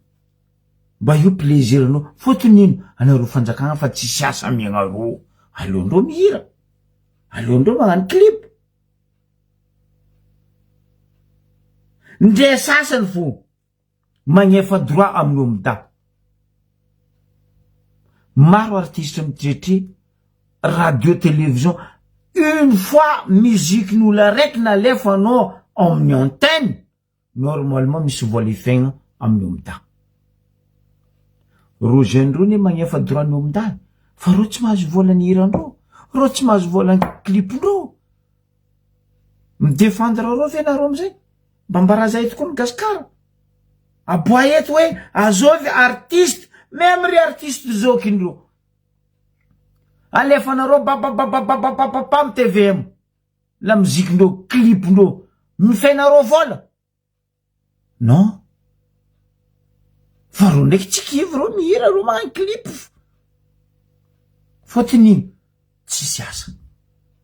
Mba io plaisir anao. Fotony ino? Anareo fanjakagna fa tsisy asa miagna ro. Aleondreo mihira. Aleondreo magnano clip. Ndre sasany fo magnefa droit amin'ny omda. Maro artiste mitretry radio télévision une fois musique nous la règle na lefanao amin'ny antenne normalement misy vola ifegna amin'ny omda. Ro jeune ro ne magnefa droit ny omda fa ro tsy mahazo vola ny hirandro, ro tsy mahazo vola ny clipndro. Midefendre ro fenaro amizay mba mbaraza eto koa ny Gasikara. Aboa eto hoe azovy artiste, même ry artiste zokindro. Alefanareo babababababababa amy TVM. La muzikindro, clipndro, mifenareo vola. Non. Fa ro ndraiky tsy kivy ro mihira ro magnano clip. Fotony tsisy asa.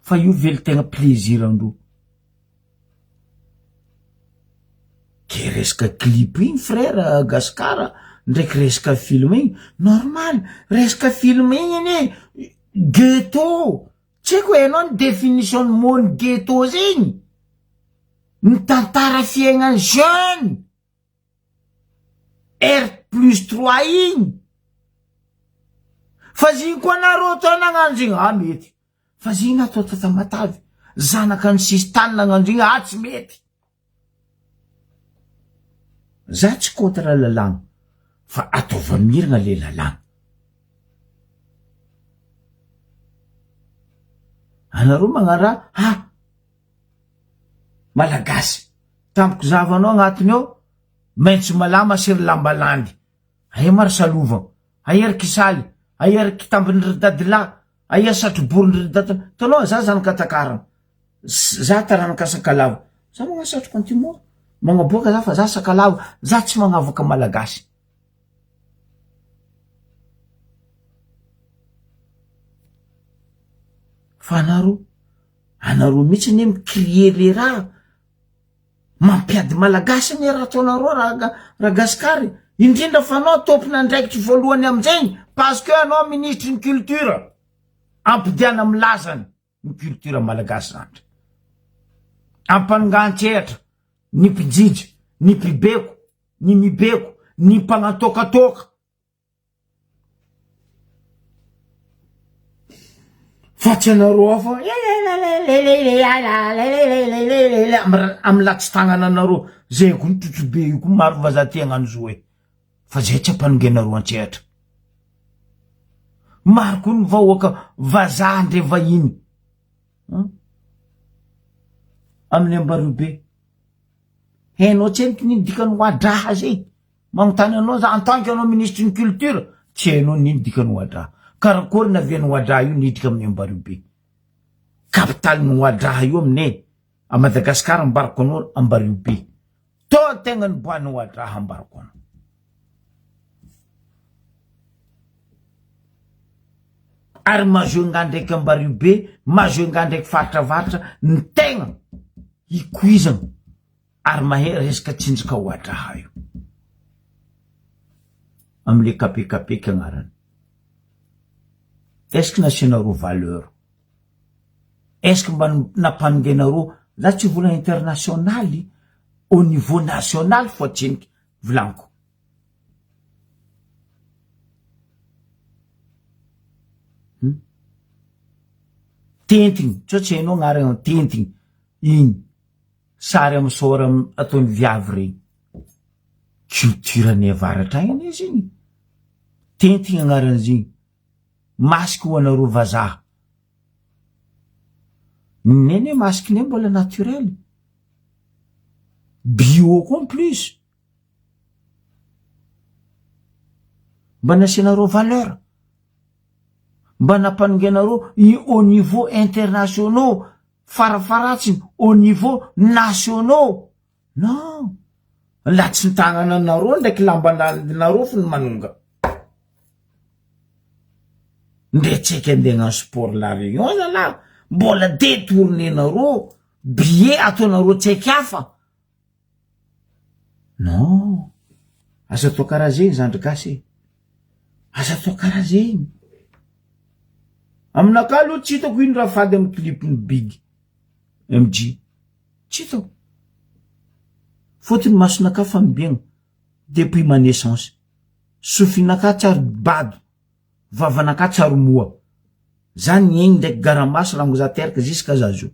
Fa io velo tegna plaisir andro. Ke resaka clip igny frère Gasikara, ndraiky resaka film igny, normal, resaka film igny ane, ghetto. Tsy haiko hainao ny définition ny mot ny ghetto zegny. Ny tantara fiaignan'ny jeune. plus 3 igny. Fa ziny koa nareo atao nagnandrigny, mety. Fa ziny atao Tatamatavy. Zanaka ny sistany nagnandrigny, tsy mety. Za tsy contre lalàna, fa ataova miragna le lalàna. Anareo magnara, malagasy. Tampoko zavanao agnatiny ao, maintsy malama sery lamba landy. Aia maro salovagna, aia kisaly, aia kitambiny ry dadila, aia satrobory ry dadila. Tanao za zanaka takarana. Za taranaka sakalava. Za magna satroko antimo. Magnaboaka za fa za sakalava, za tsy magnavaka malagasy. Fa anaro mitsy ne mikrie le raha. Mampiady malagasy ne raha ataonareo raha gasikary. Indrindra fa anao tompona andraikitry voalohany amizay, parce que anao ministre ny culture. Ampidiana milazany ny culture malagasy zany. Ampanongantsehatra, ny mpijijy, ny mpibeko, ny mibeko, ny mpagnatokatoka. Fa tsy anareo fa amy latsy tagnana anareo zay ko nytotrobe io ko maro vazategna an'izao e. Fa zay tsy ampanongenareo antsehatra. Maro ko ny vahoaka vazaha andre vahiny amin'ny Ambaribe. Hainao tseniky nino dikany hoadraha zay. Magnontany anao za en tant que anao ministre ny culture, tsy hainao nino dikany hoadraha. Karakory naviany hoadraha io nidika amin'ny Ambaribe. Kapitaly ny hoadraha io aminay a Madagasikara ambarako anao Ambaribe. To tegna ny boany hoadraha ambarako anao. Ary mazoenga ndraiky Ambaribe, mazoenga ndraiky faratravatra ny tegna ikuizana ary mahay resaka tsinjaka hoadraha io. Amile kapekapeky agnarany. Est-ce que nasianareo valeur? Est-ce que mba nampanongenareo za tsy vola internationaly au niveau national fo tsiniky volaniko. Tentigny, tsy hainao agnarana tentigny igny sary amy sora ataony viavy regny. Culture ny avaratra agny izy igny. Tentigny agnaran'izigny. Masky ho anareo vazaha. Nene masky ne mbola naturel. Bio ko en plus. Mba nasianareo valeur. Mba nampanongenareo au niveau internationaux, farafaratsiny au niveau nationaux. Non. Latsy ny tagnana anareo ndraiky lambanareo fo ny manonga. Ndretsaiky andegna sport la rayon zala. Mbola détournenareo billet ataonareo tsaiky hafa. Non. Asa atao karaha zegny zandry gasy. Asa atao karaha zegny. Aminaka aloha tsy hitako ino raha fady amy clipiny Big MG. Tsy hitako. Fotony masonaka fa mibiagna depuis ma naissance. Sofinaka tsary bado. Vavanaka tsary moa. Zany igny ndraiky garamaso rango za teraka jusqu'à zazo.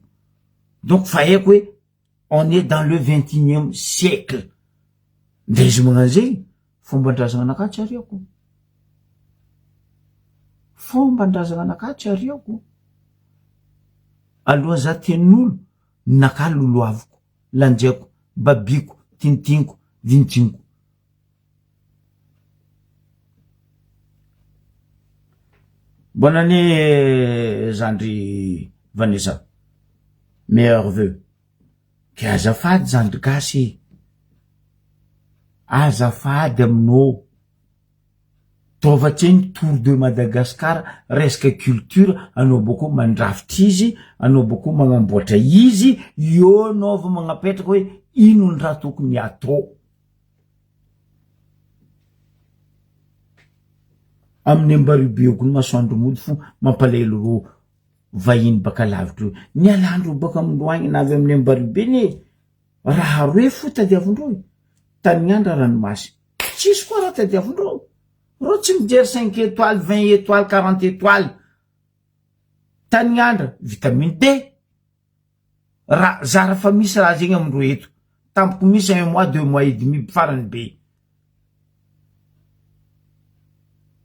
Donc fa haiko hoe on est dans le 21e siècle. Ndrezy magnan'izay fomban-drazana anaka tsy ariako. Fomban-drazana anaka tsy ariako. Aloha za tenin'olo naka loloaviko, lanjaiko, babiko, tintinko, vintinko. Bonne année, Zandri Vanessa. Meilleurs vœux. Que azafady Zandri gasy. Azafady aminao. Tovatseny Tour de Madagascar, resaka culture, anao boko mandrafitra izy, anao boko magnamboatra izy, io anao vao magnapetraka hoe ino ny raha tokony atao. Amin'ny Ambaribe ko ny masoandro mody fo mampalahelo ro vahiny baka lavitra. Ny alandro baka amin'Andohany na avy amin'ny Ambaribe ne raha roe fo tadiavindreo. Tany andra ranomasy. tsisy koa raha tadiavindreo. Ro tsy mijery 5 étoiles, 20 étoiles, 40 étoiles. Tanin'andra, vitamine D. Raha zara fa misy raha zegny amindreo eto. Tampoko misy 1 mois, 2 mois et demi farany be.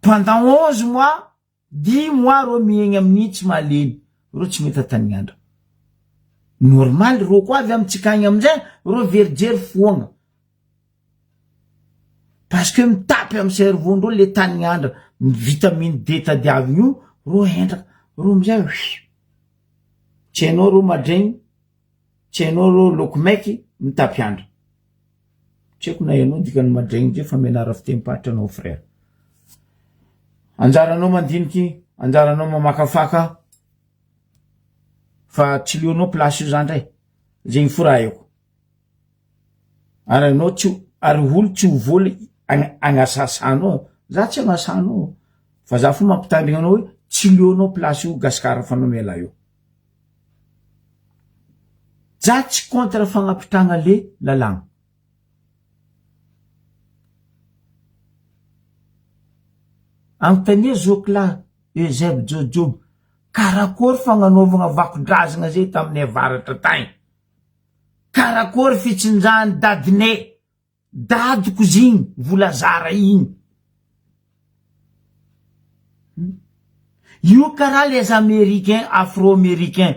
Pendant 11 mois, 10 mois ro miegny amin'ny tsy malemy. Ro tsy mety tanin'andra. Normal ro koa avy amintsikagny amizay, ro verijery foagna. Parce que mitapy amy cerveau-ndreo le tanin'andra, vitamine D tadiaviny io, ro endraka, ro amizay, tsy hainao ro madregny, tsy hainao ro lokomaiky, mitapy andra. Tsy haiko na hainao dikany madregny ndre fa mianara fiteny-paritra anao frère. Anjaranao mandiniky, anjaranao mamakafaka, fa tsy leonao place io zany ndray. Zegny foraiko. Ary anao tsy, ary olo tsy ho voly agnasasanao. Za tsy agnasanao. Fa za fo mampitandrigna anao hoe tsy leonao place io gasikara fa anao miala io. Za tsy contre fagnapitragna le lalàgna. Anontania Zokla Ezeb Jojob, karakory fagnanaovagna vakondrazagna zay tamin'ny avaratra tagny. Karakory fitsinjahany dadine, dadiko zigny, vola zara igny. Io karaha les américains, afro-américains,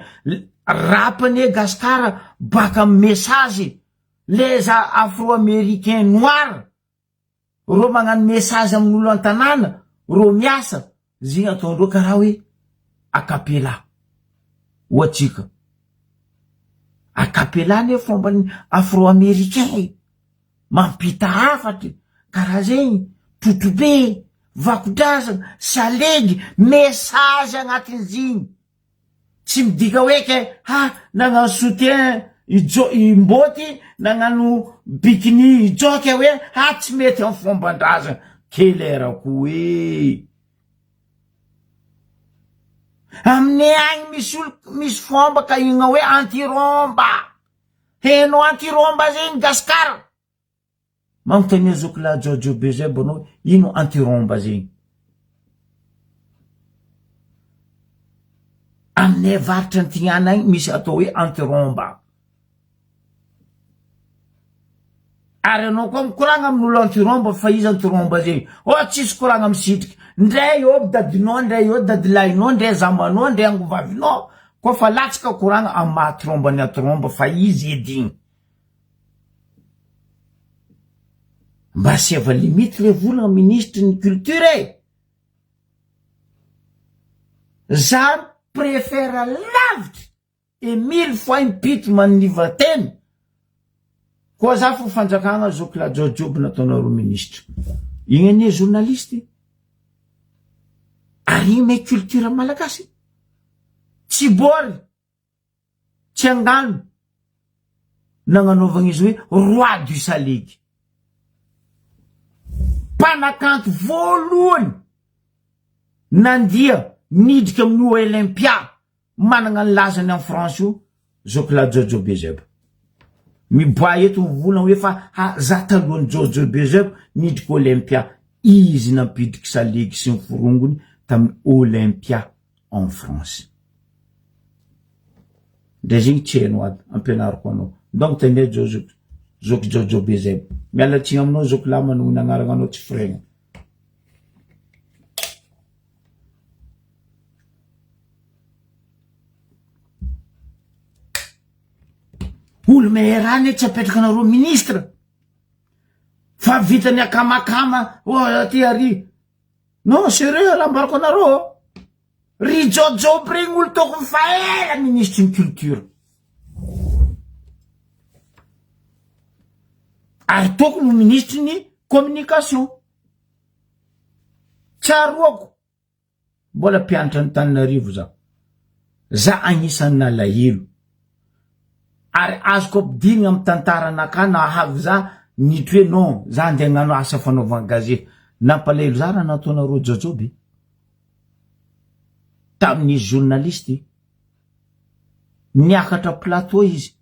rapane gaskara baka message, les afro-américains noirs, ro magnano message amin'olo an-tanàna, ro miasa, zigny ataondreo karaha hoe acapella. Ohatsika. Acapella ne fomban'ny afro-américain, mampita hafatry, karaha zegny, totobe, vakondrazana, salegy, message agnatin'izigny. Tsy midika hoe ke, nagnano soutien imboty, nagnano bikini ijoka hoe, tsy mety amin'ny fombandrazana. Kelerako hoe. Aminay agny misy fomba ka igna hoe antiromba. Hainao antiromba zegny gaskara. Manontania Zokla Jojo Bezay bonao, ino antiromba zegny? Aminay varitra Antignana agny misy atao hoe antiromba. Ary anao koa mikoragna amin'olo antiromba fa izy antiromba zegny. Tsisy koragna amisitriky. Ndray io dadinao, ndray io dadilahinao, ndray zamanao, ndray angovavinao. Koa fa latsaka koragna amin'ny mahatiromba ny antiromba fa izy ediny. Mba seva limite le volagna ministre ny culture. Za préfère lavitra et 1000 fois impeachment ny vateny. Koa za fo fanjakagna Zokla Jojob nataonao ro ministre. Igny anie journaliste. Ary igny me culture malagasy. Tsy bory. Tsy angano. Nagnanaovagna izy hoe roi du salegy. Mpanakanto voalohany nandia nidika amin'ny Olympia managna ny lazany en France io Zokla Jojo Bezeb. Miboa eto mivolagna hoe fa za talohan'ny Jojo Bezeb nidika Olympia. Izy nampidiky salegy sy ny forongony tamin'ny Olympia en France. De zegny tsy hainao aby ampianariko anao. Donc tania Jojo Bezeb. Mialatsigny aminao Zokla manohiny agnarana anao tsy fregna. Olo meherany tsy apetraka anareo ministre. Fa vitany akamakama, ty ary. Non, sérieux, rambarako anareo. Ry Jojo regny olo tokony faela ministre ny culture. Ary tokony ministre ny communication. Tsaroako. Mbola mpianatra ny Tananarivo za. Za agnisan'ny nalahelo. Ary azoko ampidirigna amin'ny tantaranaka nahavy za nitry hoe non, za andeha hagnano asa fanaovana gazety. Nampalahelo za raha nataonareo Jojoby. Tamin'izy journaliste. Niakatra plateau izy.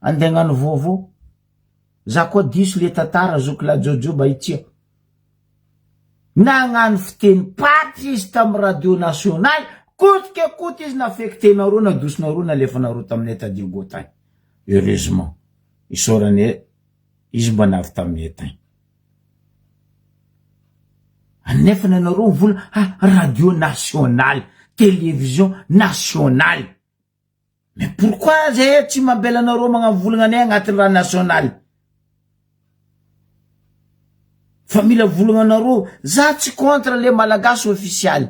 Andeha hagnano vaovao. Za koa diso le tantara Zokla Jojoba itsia. nagnano fiteny patry izy tamy radio nasionaly kotika izy nafektenareo nadosonareo nalefanareo tamin'ny etadilgo tany heureusement isorane izy mba navy tamin'ny etany anefa nanareo vola radio nationale télévision nationale mais pourquoi zay tsy mambelanareo magnavolagna anay agnatin'ny raha nationale fa mila volagnanareo za tsy contre le malagasy official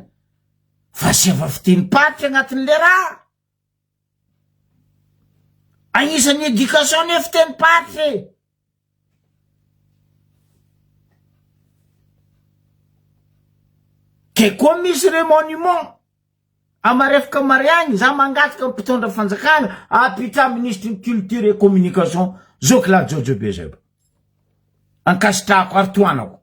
fa sy ava fiteny patry agnatin'le raha agnisan'ny éducation ne fiteny patry ke koa misy re monument amarefaka mariagny za mangataka mpitondra fanjakana apitra ministre culture et communication zokla jojo bezeba ankasitrako artoanako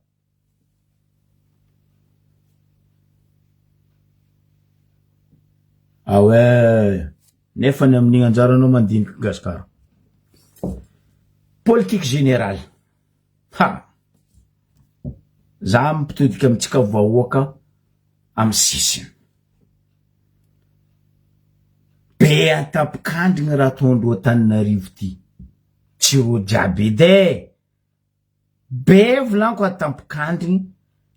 awe nefa ny amin'igny anjaranao mandinika gasikara politique générale za mipitodika amitsika vahoaka amy sisiny be antapikandrigny raha tondro Antananarivo ty tsy ro jiaby ede be volanko atampikandrigny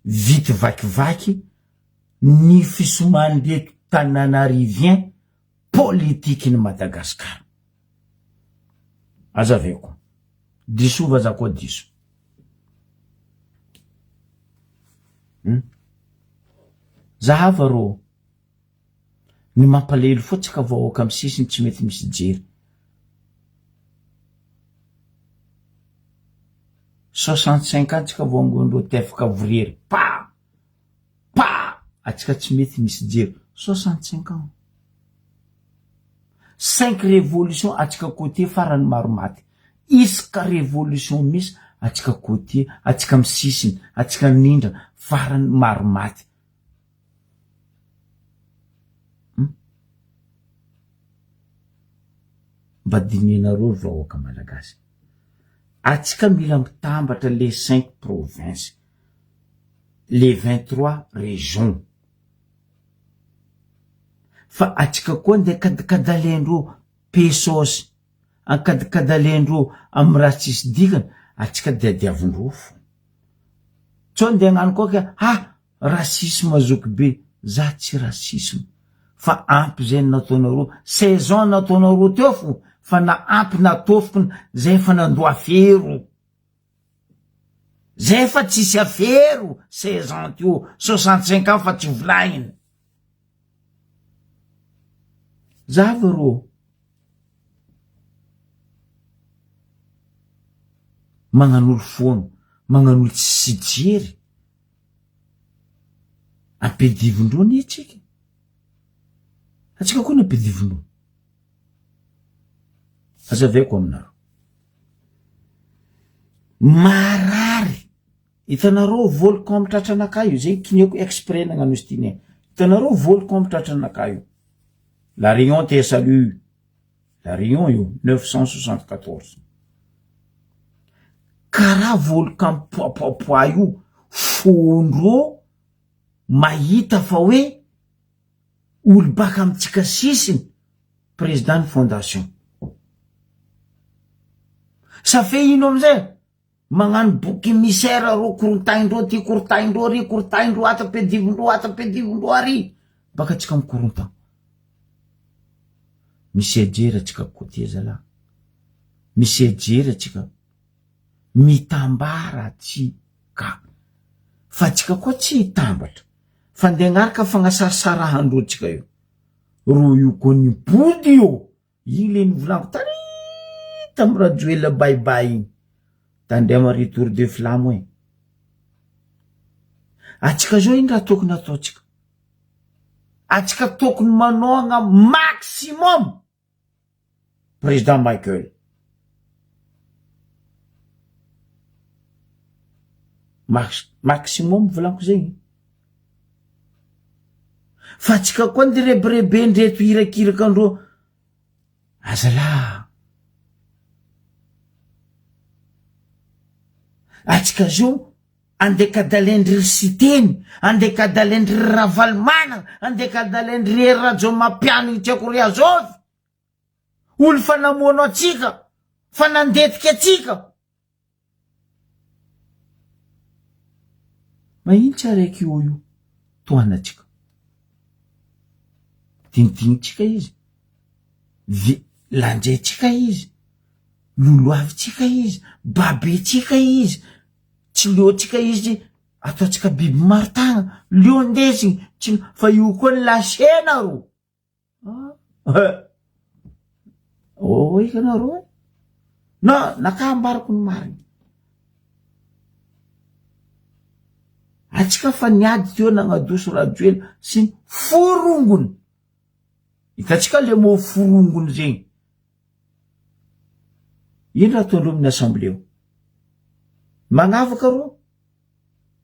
vity vakivaky ny fisoman'reto Tananarivien politiky ny Madagasikara azaveko diso vaza koa diso zahava ro ny mampalahelo fotsika vahoaka amy sisiny tsy mety misy jery 65 ans tsika voangoandro tefaka vorery pa atsika tsy mety misy jery 65 ans 5 révolution atsika côté farany maro maty isaka révolution misy atsika côté atsika amy sisiny atsika nindra farany maro maty mba dininareo vahoaka malagasy atsika mila mitambatra les 5 provinces les 23 régions fa atsika koa ndeha kadikadalendro pesos ankadikadalendro amy raha tsisy dikany atsika diadiavindro fo tso ndeha agnano koa ka rasisme zoky be za tsy rasisme fa ampy zay nataonareo saison nataonareo teo fo fa na ampy natofokony zay fa nandoa fero zay fa tsisy afero 16 ans teo 65 ans fa tsy volagniny zava ro magnan'olo fono magnan'olo tsy jery ampedivindro ny tsika atsika koa nampedivindro azaveko aminaro marary hitanareo volcan mitratranakaio zay kineko exprès nagnano izy ty ne hitanareo volcan mitratranakaio la Réunion te salue la Réunion io 974 kara volcan poapoapoa io fondro mahita fa hoe olo baka amitsika sisiny président ny fondation ça fait ino amizay magnano boky misera ro korontaindro ty korontaindro ry korontaindro atapedivindro ary baka atsika mikorontan misy ajery atsika côté zala misy ajery atsika mitambara tsika fa atsika koa tsy hitambatra fa ndeha agnaraka fagnasarisarahandro atsika io ro io koa ny body io iny le nivolanko tany tamy rajoela baibay igny tandrema retour de flamme hoe atsika zao iny raha tokony ataotsika atsika tokony manoagna maximum président Michael maximum volanko zegny fa atsika koa nde reberebe ndreto irakiraka andro azala atsika zao andekadalendry siteny, andekadalendry ravalmana, andekadalendry rajo mapiano tiako ry azovy. Olo fa namoano atsika, fa nandetika atsika. Mahitsy araiky io toanatsika. Dinidinintsika izy. Lanjetsika izy. Loloavitsika izy. Babetsika izy. Tsy leotsika izy. Ataotsika biby martagna. Leo ndesiny. Fa io koa ny lasena ro. Ika nareo. No, nakaambarako ny mariny. Atsika fa niady teo nagnadoso rajoely sy ny forongony. Hitatsika le mo forongony zegny. Ino raha ataondreo amin'ny assemblée eo? Magnavaka ro?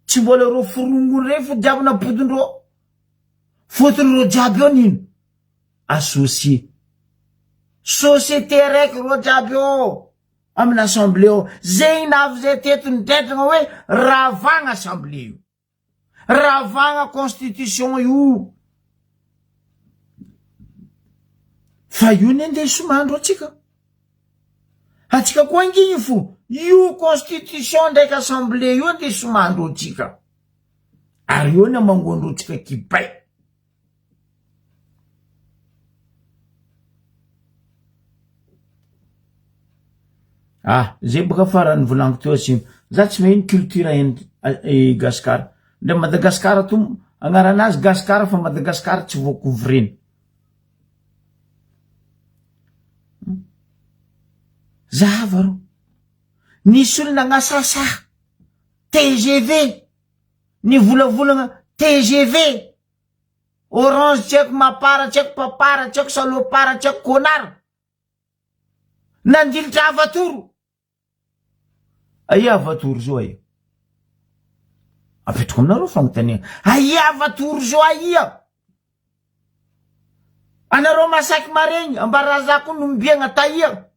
Tsy mbola ro forongony rey fo diavina bodindreo. Fotony ro jiaby eo nino? Associé. Société raiky ro jiaby eo. Amin'ny assemblée eo. Zegny navy zay teto ndraitrana hoe ravagna assemblée io. Ravagna constitution io. Fa io nende somandro atsika. Atsika koa nginy fo. Io constitution ndraiky assemblée io nde somandro atsika. Ary io na mangondro atsika kibay. Zay boka farany volango teo asimo. Za tsy mahino culture Gaspard. Nde Madagascar to agnaranazy Gaspard fa Madagascar tsy voakovreny. Zava ro. Nisy olona ngasasa TGV. Ni volavolagna TGV. Orange tchèque mapara tchèque papara tchèque salopara tchèque konar. Nandilitra avatoro. Aia avatoro zao aia. Apetrako aminareo fagnontaniana. Aia avatoro zao aia. Anareo masaky maregny ambarazako nombiagna taia.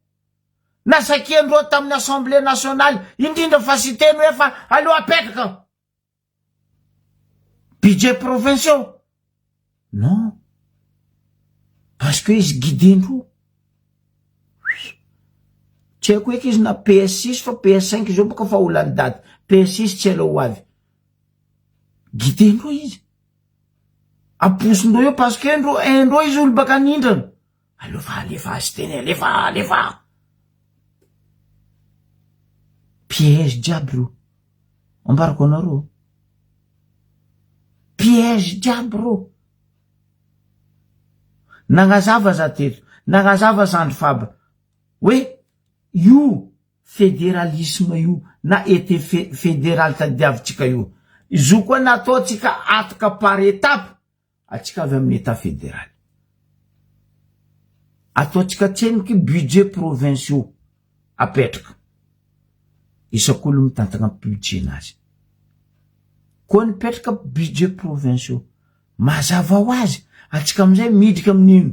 Nasakiandreo tamin'ny Assemblée nationale indrindra fa sy teny hoe fa aleo apetraka. Budget provinciaux. Non. Parce que izy guidendreo. Tsy haiko eky izy na PS6 fa PS5 zao boka fa olany dady. PS6 tsy ela ho avy. Guidendreo izy. Aposindreo io parce que endreo izy olo baka nindrana. Alefa azy teny, alefa. Piège jiaby ro. Ambarako anareo. Piège jiaby ro. Nagnazava za teto. Nagnazava Sandro Faba. Hoe io fédéralisme io na été fédéral tadiavitsika io. Izo koa nataotsika ataka par étape. Atsika avy amin'ny état fédéral. Ataotsika tseniky budget provinciaux apetraka. Isak'olo mitantagna budget nazy. Koa nipetraka budget provinciaux. Mazava ho azy. Atsika amizay midika amin'ino?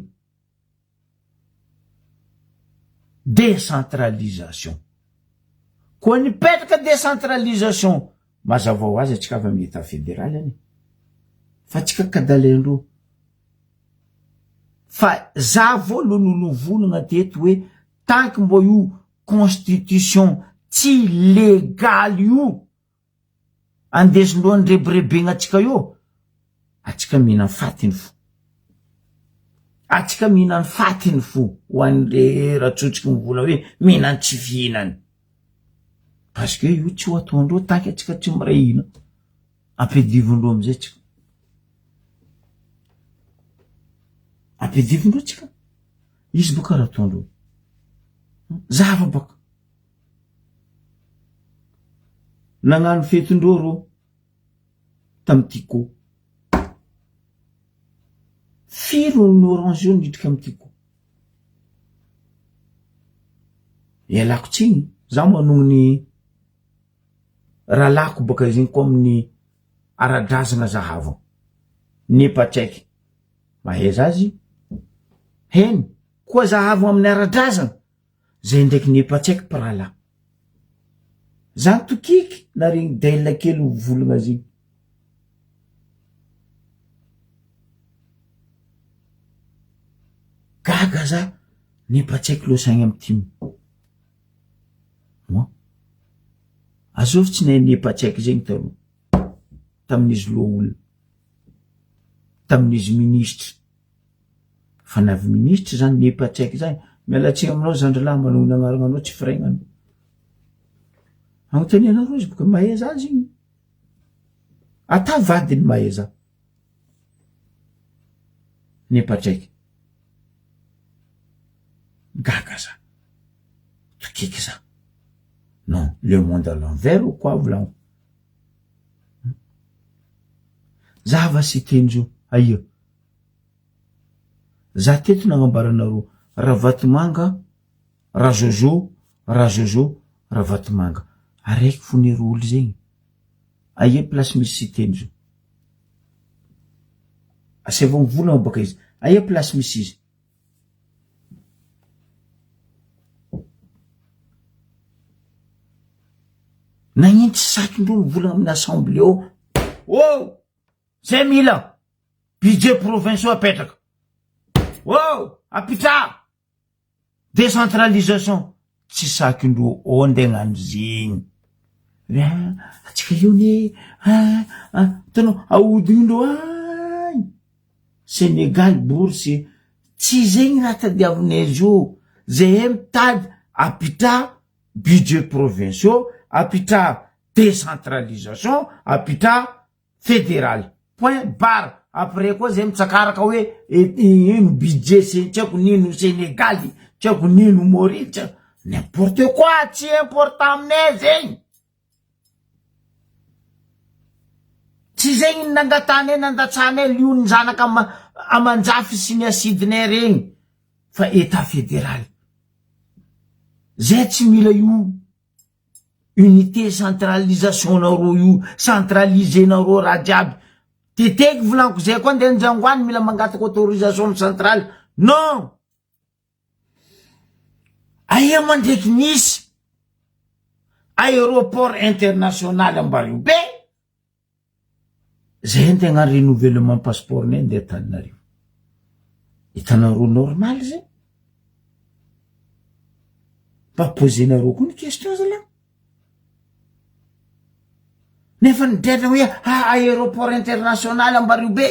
Décentralisation. Koa nipetraka décentralisation. Mazava ho azy atsika avy amin'ny état fédéral any. Fa atsika kadalendreo. Fa za vo lonolovolagna teto hoe tanky mbo io constitution tsy légal io andesindreo ny rebirebegna atsika io. Atsika mihinan fatiny fo. Atsika mihinan fatiny fo. Ho an'le ratsotsiky mivola hoe mihinan tsy fihinany. Parce que io tsy ho ataondreo tanky atsika tsy mirahina. Ampedivondreo amizay tsika. Ampedivondreo tsika. Izy boka raha ataondreo. Zava boka. Nagnano fetindreo ro tam'tyko. Firy ny orange io nidrika am'tyko. Ialako tsiny. Za manogny ralako boka iziny koa amin'ny aradrazana zahava. Nepatsaiky. Maheza azy. Heny. Koa zahava amin'ny aradrazana. Zay ndraiky nepatsaiky parala. zany tokiky na regny daila kely ho volagna zigny. Gaga za nepatsaiky loasaigny amy timy. Azovy tsy nahay nepatsaiky zegny taloha tamin'izy loha olona, tamin'izy ministra. Fa navy ministra zany nepatsaiky zany mialatsiny aminao Zandrilahy manao nagnarana anao tsy firainano. Agnontany anareo izy boka mahay zazy igny. Ata vadiny mahay za. Nepatsaiky. Gaga za. Tokiky za. Non, le monde à l'envers ou quoi volagno. Zava sy tenjo aia. Za teto nagnambaranareo Ravatomanga, Rajojo, Ravatomanga. Araiky fonero olo zegny. Aia place misy sy tenjo. Asa vao volagno baka izy. Aia place misy izy. Nagnenty sakindreo volagna amin'ny assemblée ao. Oh! Zay mila budget provinciaux apetraka. Oh! Apitra! Décentralisation. Tsy sakindreo ao ndegnano zegny. Atsika io ne tanao aodindreo ay. Sénégal bourse tsy zegny raha tadiavinay io. Zay mitady apitra budget provinciaux, apitra décentralisation, apitra fédéral. Point barre. Après quoi zay mitsakaraka hoe ino budget c'est tiako nino Sénégal, tiako nino Maurice. N'importe quoi, tsy important aminay zegny. Tsy zegny nandatanay nandatsanay liony zanaka amanjafy sy ny asidinay regny. Fa état fédéral. Zay tsy mila io. Unité centralisation nareo io. Centraliser nareo raha jiaby. Teteky volaniko zay koa ndeha Jangoany mila mangataky autorisation centrale. Non! Aia mandreky nisy aéroport international Ambaribe. Zay ntegna renouvellement passeport nay ndeha Tananarivo. Hitanareo normal zay. Mba posenareo koa ny question zala. Nefa nidrena hoe aéroport international Ambaribe.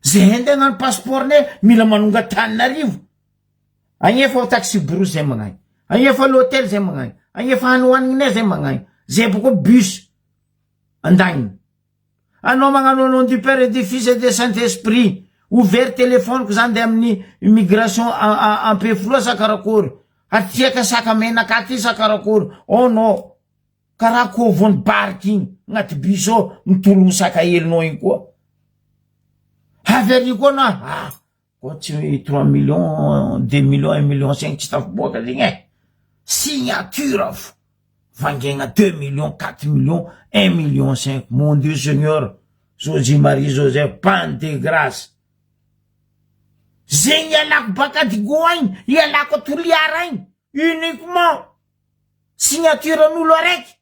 Zay ntegna ny passeport nay mila manonga Tananarivo. Agnefa ho taxi brousse zay magnagny. Agnefa l'hôtel zay magnagny. Agnefa hanohanigny zay magnagny. Zay boko bus andagny. Anao magnano nom du Père et du Fils et du Saint-Esprit. Ouvert téléphone ko zany de amin'ny immigration en pefloa sakarakory. Atiaka sakamenaka aty sakarakory. Oh non. Karako von barking ngati biso mitologno saka elinao igny koa. Haveri koa na quoi tu 3 millions, 2 millions, 1 million 5 tsy tafiboaka zegny e. Signature af. Vangegna 2 millions, 4 millions, 1 million 5. Mon Dieu Seigneur. Josie Marie Joseph, pan de grâce. Zegny alako baka digoigny, ialako toliaraigny. Uniquement. Signature an'olo araiky.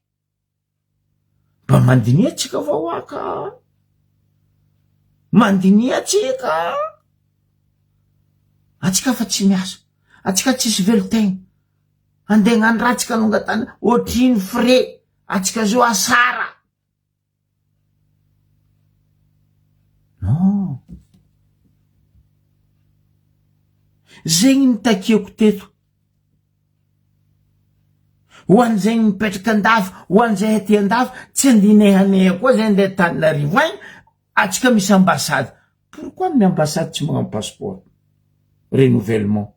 Mba mandinia tsika vahoaka. Mandinia tsika. Atsika fa tsy miasa. Atsika tsisy velotegna. Andeha gnano raha tsika nongatany. Otriny frais. Atsika zao asara. Non. Zegny nitakiako teto. Ho an'zegny mipetraka andafy, ho an'zay aty andafy, tsy andinehanay koa zay ndeha Tananarivo agny, atsika misy ambassade. Pourquoi amin'ny ambassade tsy magnano passeport? Renouvellement.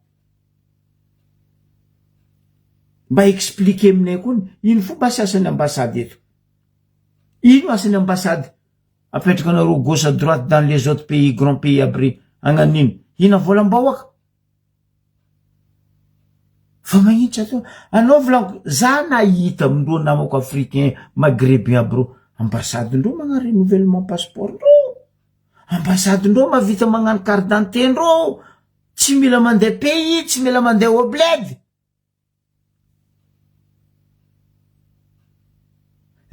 Mba expliquer aminay koa ino fomba asan'ny ambassade eto. Ino asan'ny ambassade? Apetraka anareo gauche à droite dans les autres pays, grands pays abri, agnanino? Ina volam-bahoaka? Fa magnitsy ato, anao volanko, za nahita amindreo namako africain, maghrébien abro, ambassade ndreo magnano renouvellement passeport ndreo. Ambassade ndreo mavita magnano carte d'identité ndreo. Tsy mila mandeha pays, tsy mila mandeha au bled.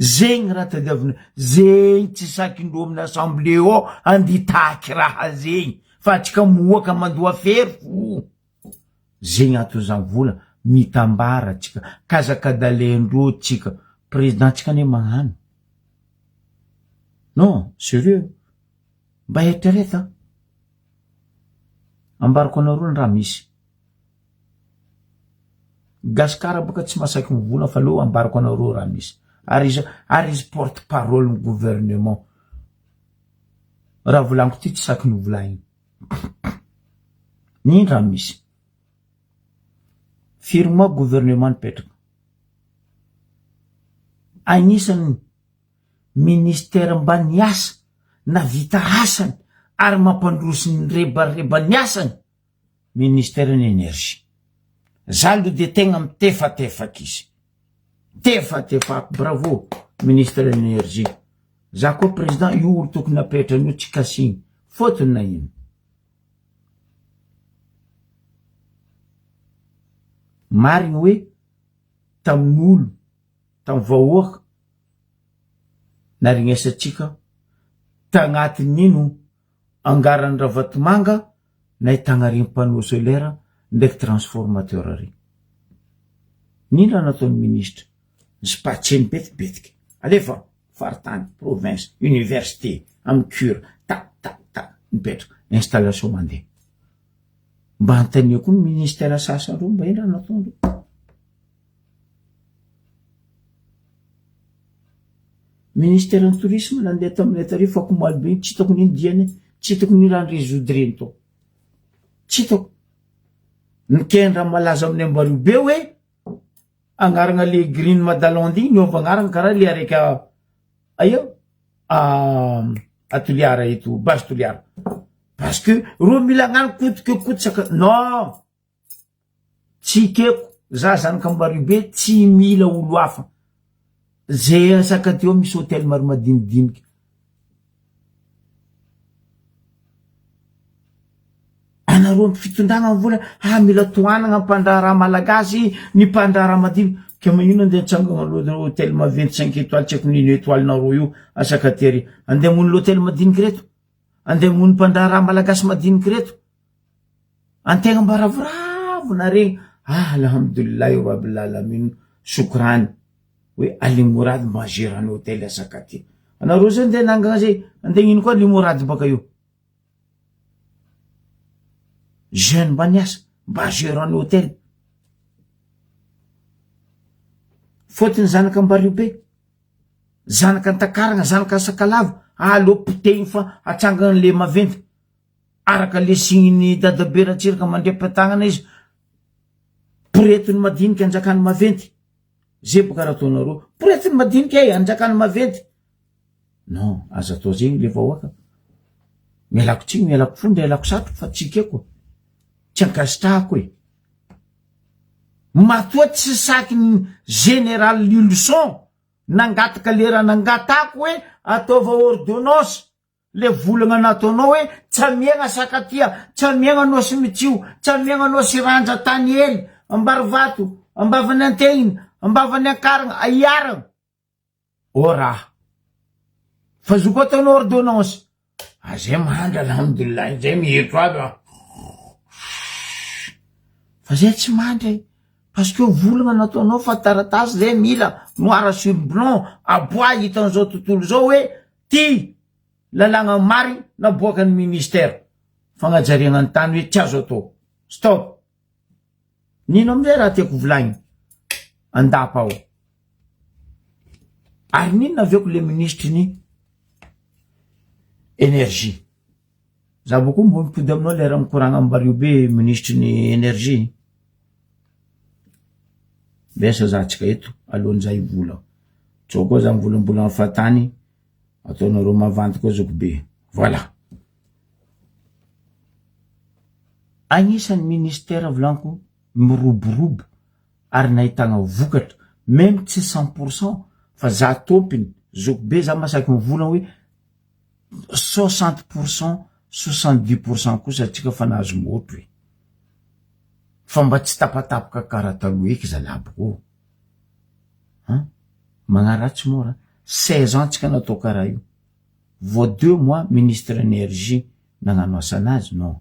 zegny raha tadiavina zegny tsy sakindro amin'ny assemblée ao anditaky raha zegny fa atsika moaka mandoa fery fo zegny ato zany vola mitambara tsika kazakadalendro tsika président tsika ne magnano non sérieux mba eritrereta ambarako anareo ny raha misy gasikara baka tsy masaky mivola fa lo ambarako anareo raha misy ary izy porte parole ny gouvernement raha volaniko ty tsy saky ny volagny niny raha misy firma gouvernement nipetraka agnisan'ny ministère mba niasa na vita asany ary mampandroso ny rebareba ny asany ministère ny énergie za lo de tegna mitefatefaky izy tefatefako bravo ministère ny énergie za koa président io olo tokony apetrany io tsy kasigny fotony na ino marigny hoe tamin'olo tamy vahoaka narignesatsika tagnatin'ino angarany Ravatomanga nahitagna regny panneau solaire ndraiky transformateur regny nino raha nataony ministre nispatseny betibetiky alefa faritany province université amy cure ta nipetraka installation mandeha mba antania koa ny ministère sasany reo mba ino raha nataondreo ministère ny tourisme nandeha taminay tarifa fa komalobe tsy hitako nino diany tsy hitako nino raha nyresoudreny to tsy hitako nikendra malaza amin'ny Ambaribe hoe agnaragna le green madalondy niova agnaragna karaha le araiky aia atoliara eto base toliara parce que ro mila agnano kotikokotitsaka non tsy keko za zanaky Ambaribe tsy mila olo hafa zay asaka teo misy hôtel maro madinidiniky anareo ampy fitondragna amy vola mila toanagna mpandrara malagasy ny mpandrara madiny ke magnino andeha tsangana hôtel maventy 5 étoiles tsy haiko nino étoile nareo io asaka tery andeha mony l'hôtel madiniky reto andeha mony mpandrara malagasy madiniky reto antegna mba ravoravo na regny alhamdulillahi rabbil alamin sokrany hoe alimorady mba gérany hôtel asaka ty anareo zay andeha nangana zay andeha ino koa limorady baka io jeune mba niasa mba gérany hôtel fotony zanaky Ambaribe zanaky Antakaragna zanaky Sakalava aleo potegny fa atsangan'le maventy araka le signiny dadabe ratsiraka mandrepatagnana izy poretiny madiniky anjakany maventy zay baka raha ataonareo poretiny madiniky anjakany maventy non aza atao zegny le vahoaka mialako tsiny mialako fondra ialako satroko fa tsikeko tsy ankasitrahako e matoa tsy saky ny général Lulson nangataka le raha nangatako hoe ataova ordonnance le volagna nataonao hoe tsy amiagna sakatia tsy amiagna anao sy mitsio tsy amiagna anao sy ranja tany ely Ambarivato ambavany Antegna ambavany Ankaragna aiaragna o raha fa zo koa ataonao ordonnance zay mandra alhamdulillah zay mihitro aby fa zay tsy mandry parce que volagna nataonao fa taratasy zay mila noir sur blanc aboa hitan'izao tontolo zao hoe ty lalagna marigny naboakany ministère fagnajariagna ny tany hoe tsy azo atao stop nino amizay raha tiako volagny andapa ao ary nino naviako le ministre ny énergie za boko mbo mipody aminao le raha mikoragna Ambaribe ministre ny énergie besa za tsika eto alohan'ny za hivola tsao koa za mivolambola fahatany ataonareo mavanty koa zoko be voilà agnisan'ny ministère volaniko miroborobo ary nahitagna vokatra même tsy 100% fa za tompiny zoko be za masaky mivola hoe 60% 70% kosa atsika fa nahazo motro e fa mba tsy tapatapaka karaha taloha eky za laboko magnaratsy mora 16 ans tsika natao karaha io. Vao 2 mois ministre énergie nagnano asanazy non.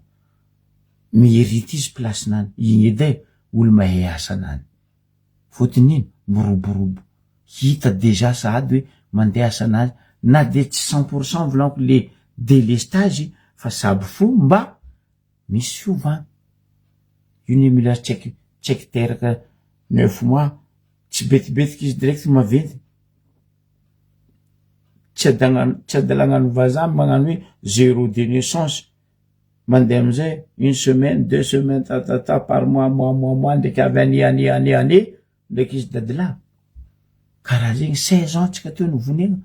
Mérite izy place-nany. Igny edy olo mahay asanany. Fotony ino miroborobo. Hita déjà sahady hoe mandeha asanazy na de tsy 100% volaniko le délestage fa sabo fo mba misy fiovana. Io ne mila tsaiky teraka 9 mois tsy betibetiky izy direct maventy. Tsy adalagnano vazaha magnano hoe 0 de naissance. Mandeha amizay 1 semaine 2 semaines par mois ndraiky avy année ndraiky izy dadila. Karaha zegny 16 ans tsika teo novonena.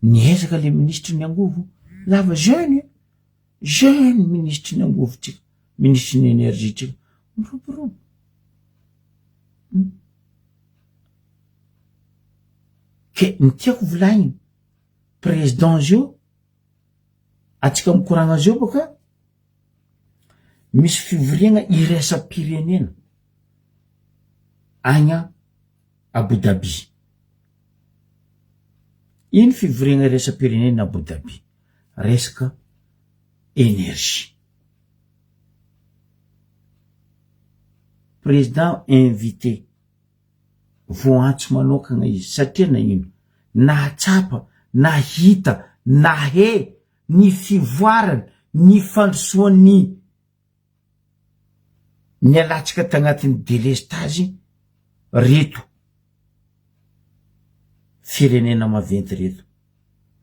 Niezaka le ministre ny angovo. Lava jeune ministre ny angovo tsika. Ministre ny énergie tsika. Miroborobo. Ke ny tiako volaigny président zio atsika mikoragna zio boka misy fivoriagna iraisam-pirenena agna Abu Dhabi. Ino fivoriagna iraisam-pirenena Abu Dhabi? Resaka énergie. Président invité voantso manokagna izy satria na ino nahatsapa nahita nahe ny fivoarany ny fandrosoany ny alatsika tagnatin'ny délestage reto firenena maventy reto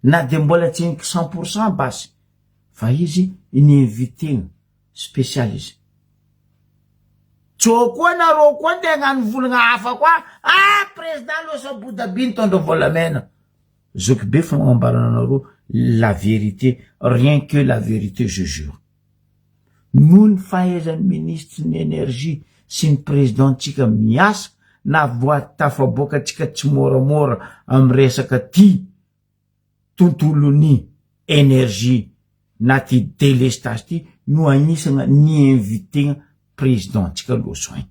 na de mbola tsy henoko 100% basy fa izy ny invité spécial izy. Tsô koa nareo koa nde hagnano volagna hafa koa président losa Abu Dhabi nitondra volamena. Zoky be fa magnambarana anareo la vérité, rien que la vérité, je jure. Noho ny fahaizan'ny ministre ny énergie sy ny président tsika miasa na voatafaboaka tsika tsy moramora amy resaka ty tontolony énergie na ty délestage ty no agnisana ny invité président tsika losoin.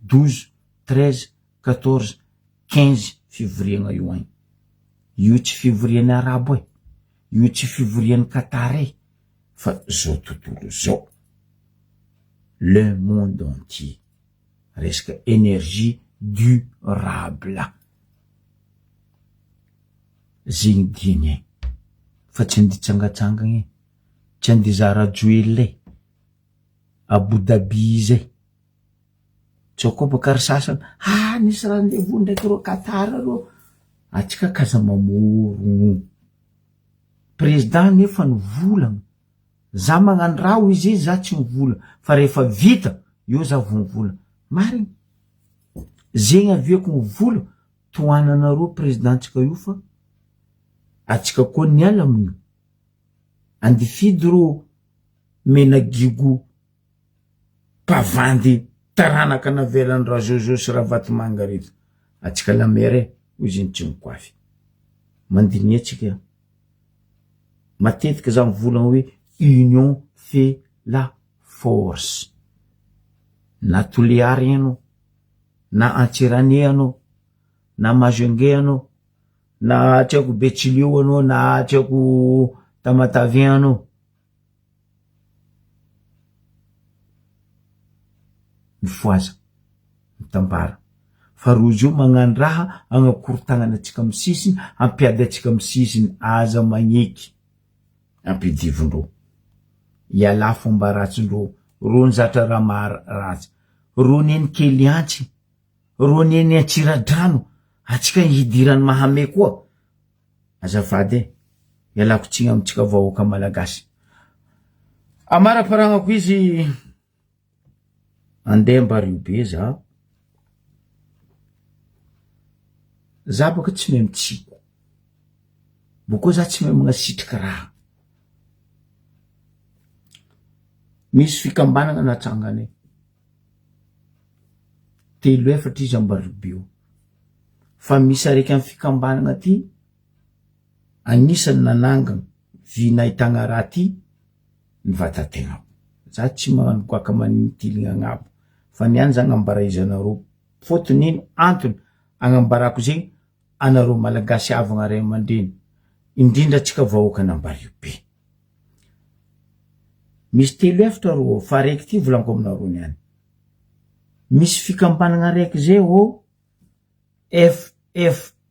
12, 13, 14, 15 fivoriagna io agny. Io tsy fivorian'ny arabo e. Io tsy fivorian'ny Qatar e. Fa zao tontolo zao. Le monde entier. Resaka énergie durable. Zegny diny e. Fa tsy andy tsangatsangagna e. Tsy andy zara joele. Abu Dhabi zay. Tsao koa baka ry sasany nisy rendez-vous ndraiky ro Qatar ro atsika kaza mamoro. Président nefa nivolagna za magnano raha izy za tsy mivolagna fa rehefa vita io za vo mivolagna. Marigny zegny aviako mivola toananareo présidentsika io fa atsika koa niala amin'io. Andifidy ro menagigo pavandy taranaka navelany raha Jojo sy raha Vatomanga reto. Atsika la mere izy tsy mikoafy. Mandini atsika. Matetika za mivolagna hoe union fait la force. Na Toliary anao, na Antsirane anao, na Majunge anao, na tiako Betsilio anao, na tiako Tamatavien anao. Mifoaza, mitambara. Fa rozy io magnano raha agnakortagnana atsika amy sisiny, ampiady atsika amy sisiny aza magneky. Ampidivondreo. Iala fomba ratsindreo. Ro nizatra raha maharatsy. Ro neny kely antsy. Ro neny Antsiradrano. Atsika hidirany mahame koa. Azafady ialako tsigna amitsika vahoaka malagasy. Amara-paragnako izy andeha mbario be za. Za baka tsy mahay mitsiko. Boko za tsy mahay magnasitrika raha. Misy fikambanana natsangany. Telo efatra izy ambario be. Fa misy araiky amy fikambanana ty anisany nanangana vy nahitagna raha ty ny vatategna. Za tsy magnano goaka manitilina agnabo. Fa niany za agnambara izy anareo. Fotony ino antony agnambarako zegny anareo malagasy avagna ray aman-dreny, indrindra tsika vahoaka an'Ambariobe. Misy telo efatra ro fa raiky ty volaniko aminareo niany. Misy fikambanana raiky zay o FFHN.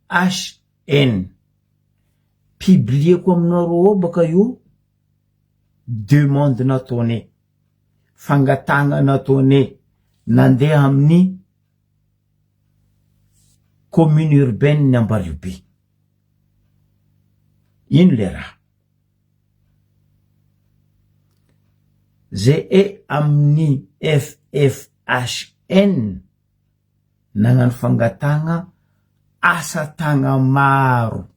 Publieko aminareo baka io demande nataone, fangatanga nataone nandeha amin'ny commune urbaine ny Ambariobe. Ino le raha? Zay amin'ny FFHN nagnano fangatanga asa tagna maro.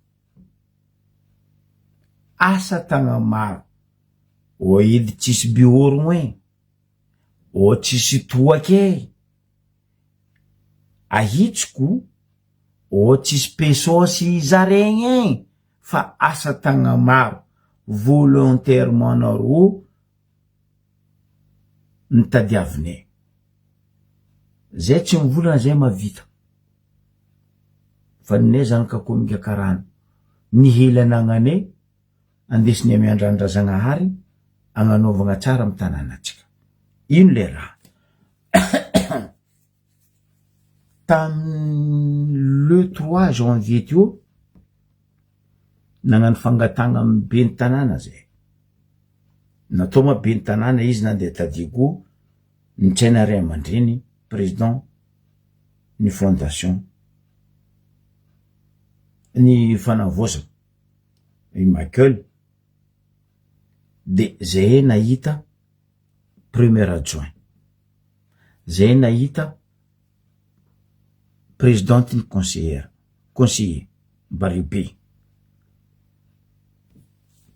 Asa tagna maro. O edy tsisy biorogno e, o tsisy toake, ahitsiko o tsisy pesosy zaregny e, fa asa tagna maro. Volontairement nareo nitadiavine. Zay tsy mivolana zay mavita. Fa ne zany ka komika karano. Ny helanagnane andesiny amiandrandra Zagnahary agnanovagna tsara amy tanànatsika. Ino le raha? Le 3 janvier tio nagnano fangatagna amy ben'ny tanàna zay. Natao ma ben'ny tanàna izy nandeha tadigo nitsaina ray aman-dreny président ny fondation ny fanavosa i Michael de zay nahita premier adjoint, zay nahita présidente ny conseiller Ambariobe.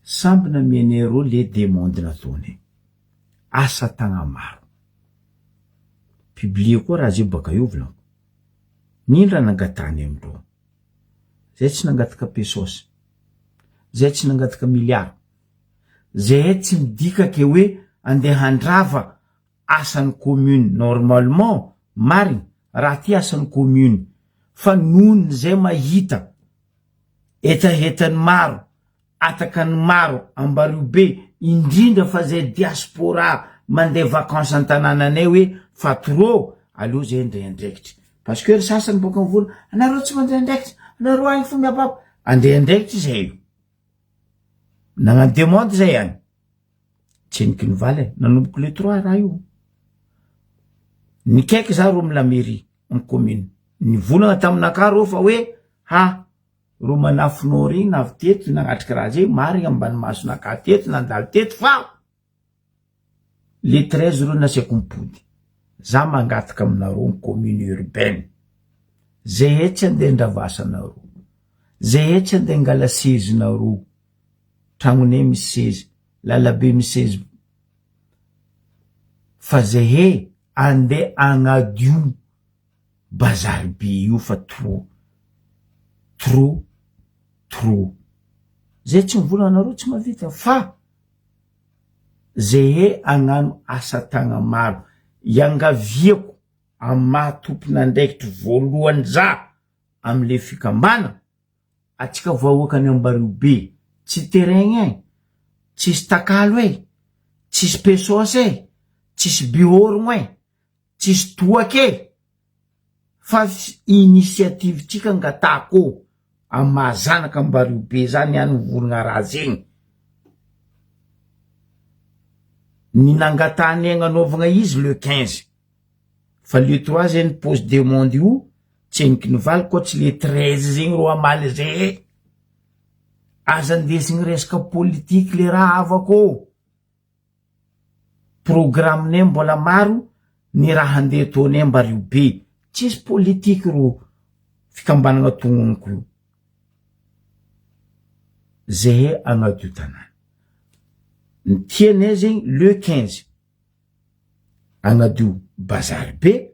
Samby namienero le demande nataony. Asa tagna maro. Publie koa raha zay baka io volaniko. Nindra nangatany amindreo. Zay tsy nangataka pesosy. Zay tsy nangataka miliary. Zay tsy midika ke hoe andeha handrava asan'ny commune. Normalement, mariny, raha ty asan'ny commune. Fa nohony zay mahita etahetany maro, atakany maro Ambariobe, indrindra fa zay diaspora mandeha vacances an-tanànanay hoe fa trop, aleo zay ndraindraikitry. Parce que sasany boka mivola, anareo tsy mandraindraikitry, anareo agny fo miapapa. Andraindraikitry zay io. Nagnano demande zay agny. Tseniky ny valy, nanomboky le 3 raha io. Nikaiky za ro la mairie amy commune. Nivolagna taminaka ro fa hoe ha ro manafinao regny navy teto nagnatriky raha zay marigny ambany masonaka teto nandalo teto fa le 13 ro nasiako mipody. Za mangataka aminareo amy commune urbaine. Zay tsy andeha ndravasanareo. Zay tsy andeha ngala sezinareo. Tragnone misy sezy, lalabe misy sezy. Fa zay andeha agnadio bazary be io fa trop. Zay tsy mivolana anareo tsy mavita fa zay agnano asa tagna maro. Iangaviako amy mahatompon'andraikitry voalohany za amle fikambana atsika vahoaka any Ambariobe. Tsy terrain e, tsisy takalo e, tsisy pesosy e, tsisy biorogno e, tsisy toaky e. Fa initiative tsika ngatako amy mahazanaka Ambariobe zany any mivolagna raha zegny. Ny nangatany agnanovagna izy le 15. Fa le 3 zay ny pose demande io, tseniky ny valy ko tsy le 13 zegny ro amaly zay. Aza ndesigny resaka politique le raha avako. Programme mbola maro ny raha andeha ataonay Ambariobe. Tsisy politique ro fikambanana tognoniko io. Zay agnadio tanàna. Ny tianay zegny le 15 agnadio bazary be.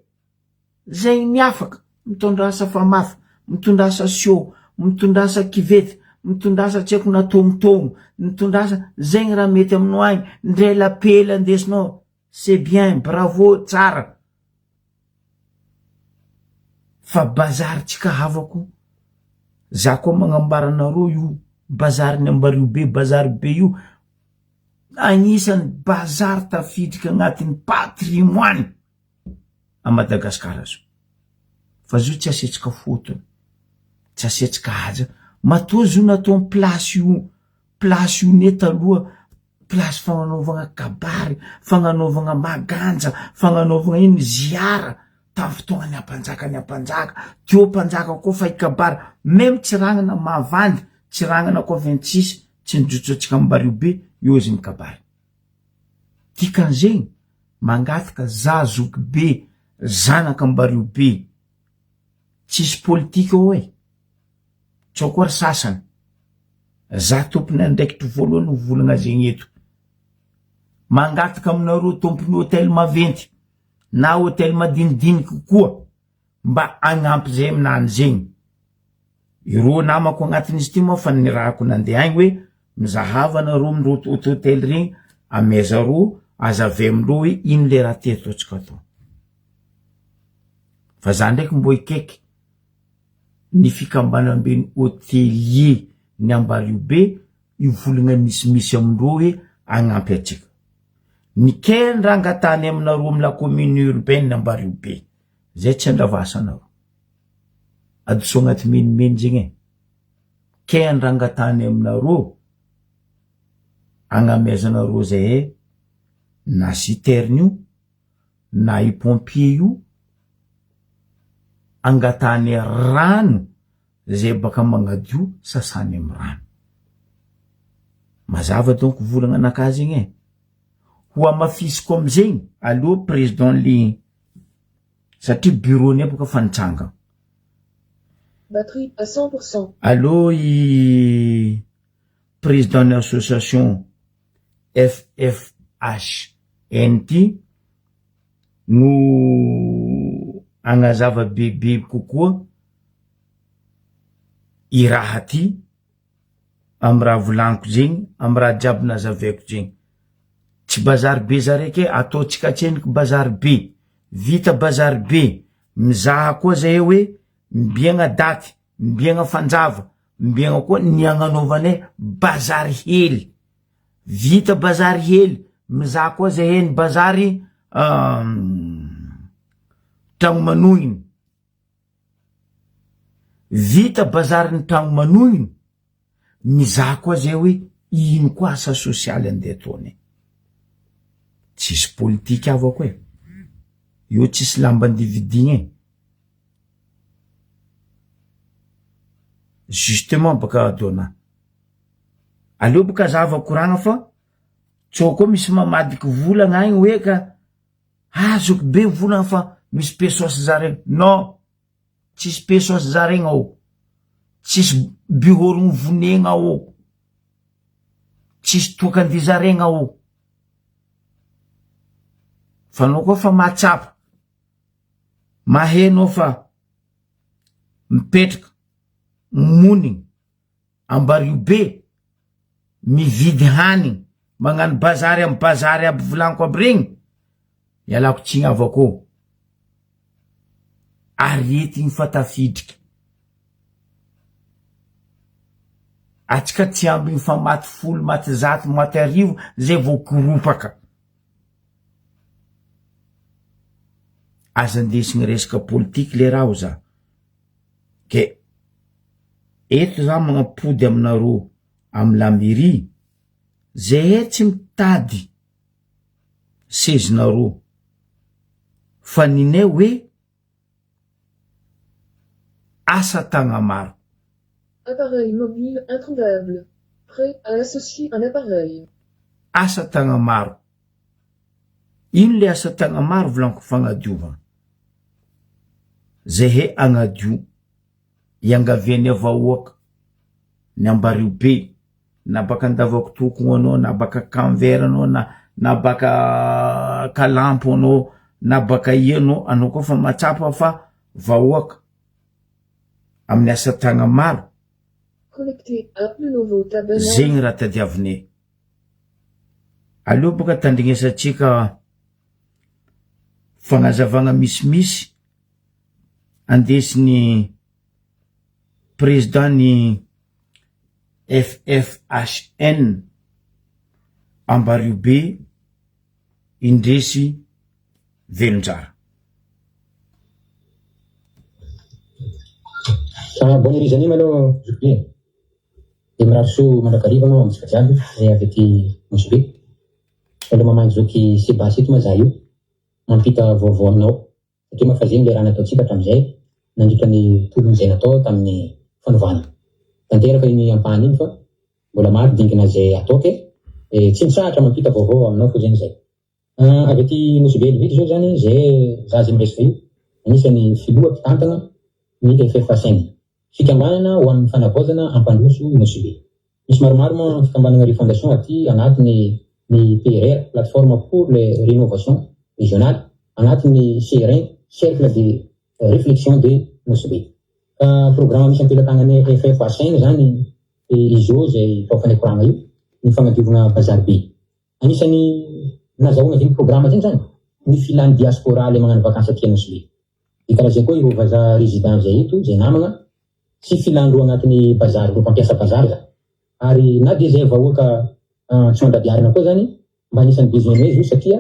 Zay miafaka mitondrasa famafa, mitondrasa sio, mitondrasa kivety, mitondrasa tsy haiko natongotogno, mitondrasa zegny raha mety aminao agny. Ndray lapela andesinao, c'est bien, bravo, tsara. Fa bazary tsika havako za koa magnambaranareo io bazary ny Ambaribe bazary be io agnisan'ny bazary tafiditra agnatin'ny patrimoine a Madagasikara zao. Fa zo tsy asetsika fotony, tsy asetsika haja. Matoa zo natao place io ne taloha place fagnanaovagna kabary, fagnanaovagna maganja, fagnanaovagna ino ziara tamin'ny fotoagnany ampanjaka. Teo mpanjaka koa fa ikabary, même tsiragnana Mavandy, tsiragnana koa 26 tsy nijotsotsika Ambaribe io izy mikabary. Dikan'izegny mangataka zazoky be zanaka Ambaribe tsisy politika hoe tsokory sasany za tompony andraikitry voalohany volagna zegny eto mangataka aminareo tompony hôtel maventy na hôtel madinidiniky koa mba agnampy zay aminany zegny. Ireo namako agnatin'izy ty moa fa nirahako nandeha agny hoe mizahava nareo amin'ireo hôtel regny ameza ro azave amindreo hoe ino le raha ty ataotsika atao. Fa za ndraiky mbo ikaiky ny fikambanam-ben'ny hôtelier ny Ambaribe io volagna misimisy amindreo hoe agnampy atsika. Ny kendrangatany aminareo amin'ny la commune urbaine Ambaribe zay tsy andravasanareo adoso agnaty menimeny zegny kendrangatany aminareo agnamezanareo zay na citerne io na i pompier io angatany rano zay baka magnadio sasany amin'ny rano. Mazava donc volagna anakazy igny ho amafisiko amizegny allo président li satria bureau ni baka fanitsanga. Batterie à 100%. Allo i président de l'association FFHNT no agnazava bebe kokoa i raha ty amy raha volaniko zegny amy raha jiaby nazavaiko zegny. Tsy bazary be zareke ataotsika tseniky bazary be vita bazary be mizaha koa zay hoe mbiagna daty mbiagna fanjava mbiagna koa ny agnanaovanay bazary hely vita bazary hely mizaha koa zay ny bazary tragno manohiny vita bazary ny tragno manohiny mizaha koa zay hoe ino koa asa sosialy andeha ataony. Tsisy politika avako e io tsisy lamba andividigny justement baka dona aleo baka zava koragna fa tsao koa misy mamadiky volagna agny hoe ka azoko be volagna fa misy pesosy zaregny. Non, tsisy pesosy zaregny ao, tsisy bureau vonegna ao, tsisy tokandi zaregny ao. Fa anao koa fa mahatsapa mahenao fa mipetraka monigny Ambaribe mividy hanigny magnano bazary amy bazary aby volaniko aby regny ialako tsigny avako arety ny fatafidriky atsika tsy ambiny fa maty folo maty zato maty arivo zay vo koropaka. Aza andesigny resaka politika le raha za ke eto za magnapody aminareo amy la mairie zay tsy mitady sezinareo fa ninay hoe asa tagna maro. Appareil mobile introuvable. Prêt à associer un appareil. Asa tagna maro. Ino le asa tagna maro volaniko fagnadiova zay he agnadio iangaviany avahoaka ny Ambaribe na baka andavako tokony anao na baka Canvera anao na baka Kalampo anao na baka ianao anao koa fa matsapa fa vahoaka amin'ny asa tagna maro. Connecté à plus nouveau tabelage. Zegny raha tadiavinay. Aleo baka tandrignesatsika fagnazavagna misimisy andesiny président ni FFHN Ambaribe indresy velonjara. Bona rizany malo Julie. Dia miraroso mandrakariva anao amintsika jiaby avy aty Mosibe. Aloha mamangy zoky Sebasy eto ma za io mampita vaovao aminao. Satria mahafazeny le raha nataontsika tamin'izay nandritra ny tolony izay natao tamin'ny fanovana. Tanteraka iny ampahany iny fa mbola maro dingana izay atao ke tsy nisahatra mampita vaovao aminao fo zany izay. Avy aty Mosibe Elvity zao zany izay za zay miresaka io anisany filoha mpitantana ny FFHN. Fikambanana ho amin'ny fanavaozana ampandroso Mosibe. Misy maromaro moa fikambanana refondation aty anatiny ny PRR, plateforme pour les rénovations régionales, anatiny CRN, cercle de réflexion de Mosibe. Programme misy ampelantanany FFHN zany izy io izay tao fanekorana io ny fagnadiovana bazary be. Anisany nazahoana zegny programme zegny zany ny filan'ny diaspora le magnano vakansy aty Mosibe. Dia karaha zay koa ireo vaza résident zay eto zay namagna sy filandro agnatin'ny bazary, ro mpampiasa bazary za. Ary na dia zay vahoaka tsy mandradiarina koa zany mba anisan'ny besoin io satria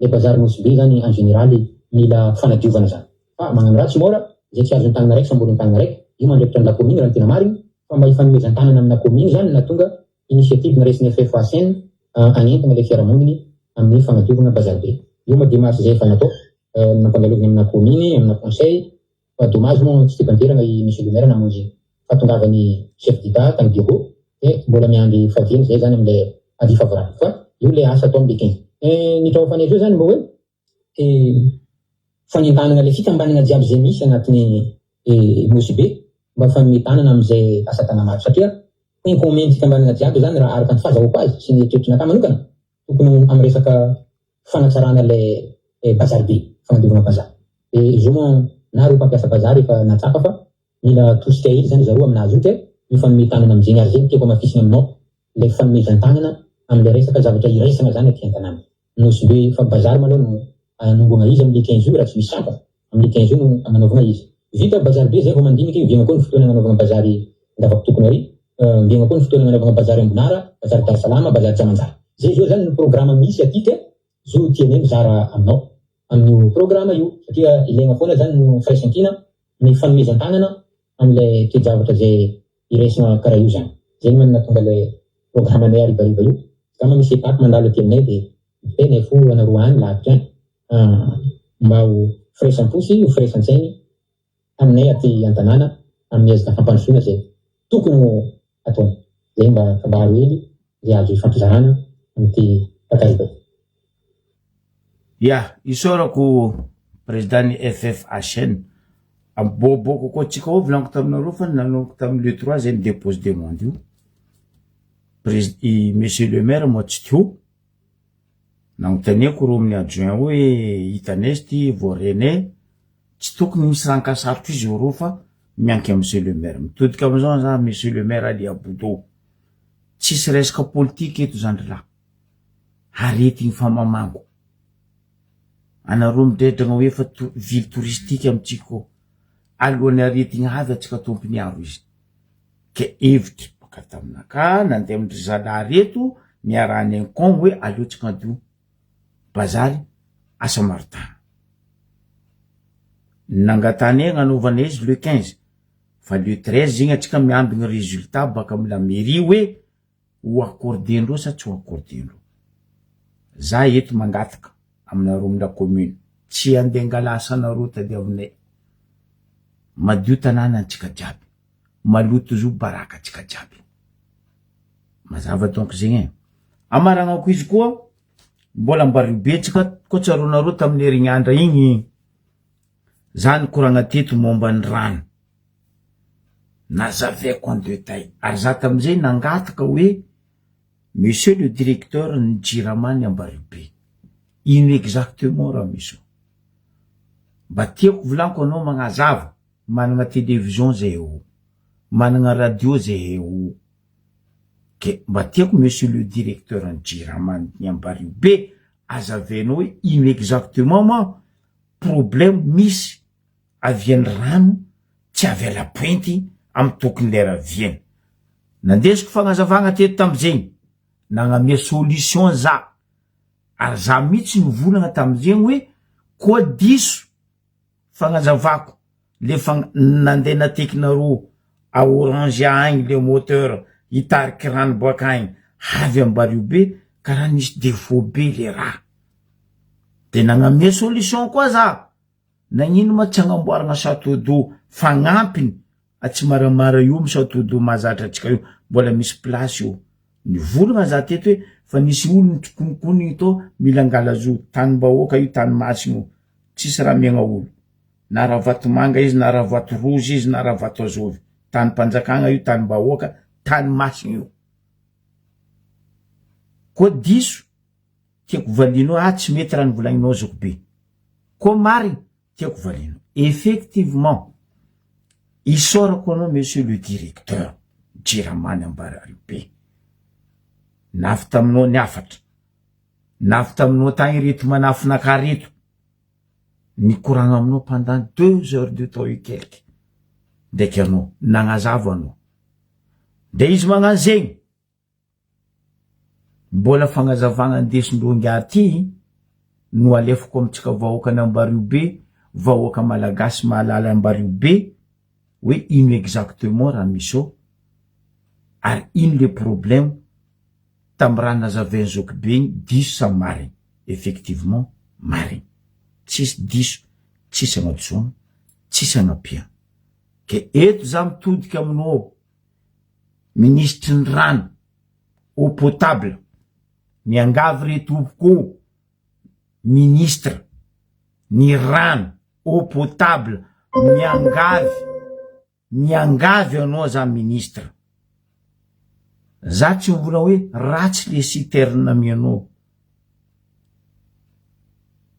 le bazary Mosibe zany en général mila fanadiovana zany. Fa magnano raha tsy mora zay tsy azon'ny tagnana raiky sambolin'ny tagnana raiky io mandrefitra ny la commune raha ny tena mariny fa mba hifanomezan-tanana amina commune zany na tonga initiative naresin'ny FFHN agnentana le fiarahamoniny amin'ny fagnadiovana bazary be. Io ma démarche zay efa natao nampangalovina amina commune, amina conseil. Fa dommage moa tsy tepanterana i monsieur le maire namonjy fatongavany chef d'État tany bureau dia mbola miandry faveny zay zany am'le avis favorable fa io le asa atao am'le 15. Ny trao fanezio zany mba hoe fanentanana le fikambanana jiaby zay misy agnatin'ny Mosibe mba fanometanana am'izay asa tana maro satria inconvénient fikambanana jiaby zany raha araka ny fahazahoako azy sy ny eritreritrin'ata manokana tokony amin'ny resaka fanatsarana le bazary be, fagnadiovana bazary. Izy moa na reo mpampiasa bazary efa natsapa fa mila tosika hely zany zareo aminazy io dia ny fanometanana amin'izay ary zegny tiako amafisiny aminao le fanomezan-tanana amin'le resaka zavatra iraisana zany aty an-tanàna. Mosibe fa bazary maloha no anomboana izy amin'ny 15 jours raha tsy misy sampana amin'ny 15 jours no ananovana izy. Vita bazary be zay vao mandinika io viagna koa ny fotoana ananovana bazary Ndavakitokona ary viagna koa ny fotoana ananovana bazary Ambonara, bazary Darsalama, bazary Jamanjara. Zay zao zany ny programme misy aty dia zo tianay mizara aminao amin'io programme io satria ilaigna foana zany no firaisan-kina ny fanomezan-tanana amin'ilay toe-javatra zay iraisana karaha io zany. Zay no natonga le programme anay arivariva io. Kama misy étape mandalo aty aminay dia tena fo anaroa any lavitra any mba ho firaisan-posy, ho firaisan-tsainy aminay aty an-tanàna amin'ny ezaka fampandrosoana zay tokony ho ataony. Zay mba kabaro hely zay azo ifampizarana amin'ity takariva. Ya, isorako président ni FFHN amboboko koa tsika ao volaniko taminareo fa nanoko tamin'ny le 3 zay dépose demande io. Monsieur le maire moa tsy tio nanontaniako ro amin'ny adjoint hoe hitanay ty voarenay tsy tokony misy rankasarotro izy ro fa mianky monsieur le maire mitodika amizao za monsieur le maire Ali Aboudo tsisy resaka politique eto zany la arety ny famamango anareo midredragna hoe fa ville touristique amitsika alohan'ny aretigny avy atsika tompony aro izy ke hevitry baka taminaka nandeha amindry zalahy reto miarahany encon hoe aleotsika adio bazary asa martin nangatany agnanovana izy le 15 fa le 13 zegny atsika miambigny résultat baka amila mairie hoe ho accordendreo sa tsy ho accordendreo. Za eto mangataka aminareo amina commune tsy andeha angalasa anareo tady aminay madio tanàna antsika jiaby maloto zo baraka antsika jiaby mazava donc zegny amaragnako izy koa mbola mbaribetsika koa tsaronareo tamin'ny herignandra igny zany koragna teto momba ny rano nazaveko en détail ary za tamizay nangataka hoe monsieur le directeur ny Jiramany Ambaribe ino exactement raha misy mba tiako volaniko anao magnazava manana télévision zay eo manana radio zay eo ke mba tiako monsieur le directeur ny Jiramany Ambaribe azavenao hoe ino exactement ma problème misy avian'ny rano tsy avy ala pointy amy tokony lera viany. Nandesiko fagnazavagna teto tamizegny, nagnamia solution za. Ary za mihitsy nivolagna tamizegny hoe koa diso fagnazavako le nandeha nateky nareo a Orange agny le moteur hitariky rano boaka agny avy Ambaribe karaha nisy défaut be le raha. De nagnamia solution koa za. Nagnino ma tsy agnamboaragna château d'eau fagnampiny tsy maramara io amy château d'eau mahazatra atsika io, mbola misy place io. Nivolagna za teto hoe fa nisy olo mitrokonikony to mila angala zo tanibahoaka io tany masina io, tsisy raha miagna olo. Na raha vato manga izy, na raha vato rozy izy, na raha vato azovy. Tany mpanjakagna io, tany bahoaka, tany masina io. Koa diso tiako valinao tsy mety raha nivolagninao zoko be. Koa marigny tiako valinao. Effectivement, isorako anao monsieur le directeur Jiramany Ambaribe. Nafy taminao niafatra. Nafy taminao tagny reto manafinaka reto. Nikoragna aminao pendant 2 heures de temps et quelque. Ndraiky anao, nagnazava anao. De izy magnanzegny. Mbola fagnazavagna andesindronga aty, no alefako amitsika vahoaka n'Ambaribe, vahoaka malagasy mahalala Ambaribe, hoe ino exactement raha misy ao, ary ino le problème tam raha nazavainy Zokibe igny, diso sa marigny. Effectivement, marigny. Tsisy diso, tsisy agnatsoana, tsisy agnapia. Ke eto za mitodika aminao, ministre ny rano, eau potable, miangavy retoboko, ministre, ny rano, eau potable, miangavy anao za ministre. Za tsy mivola hoe ratsy le citerne amianao.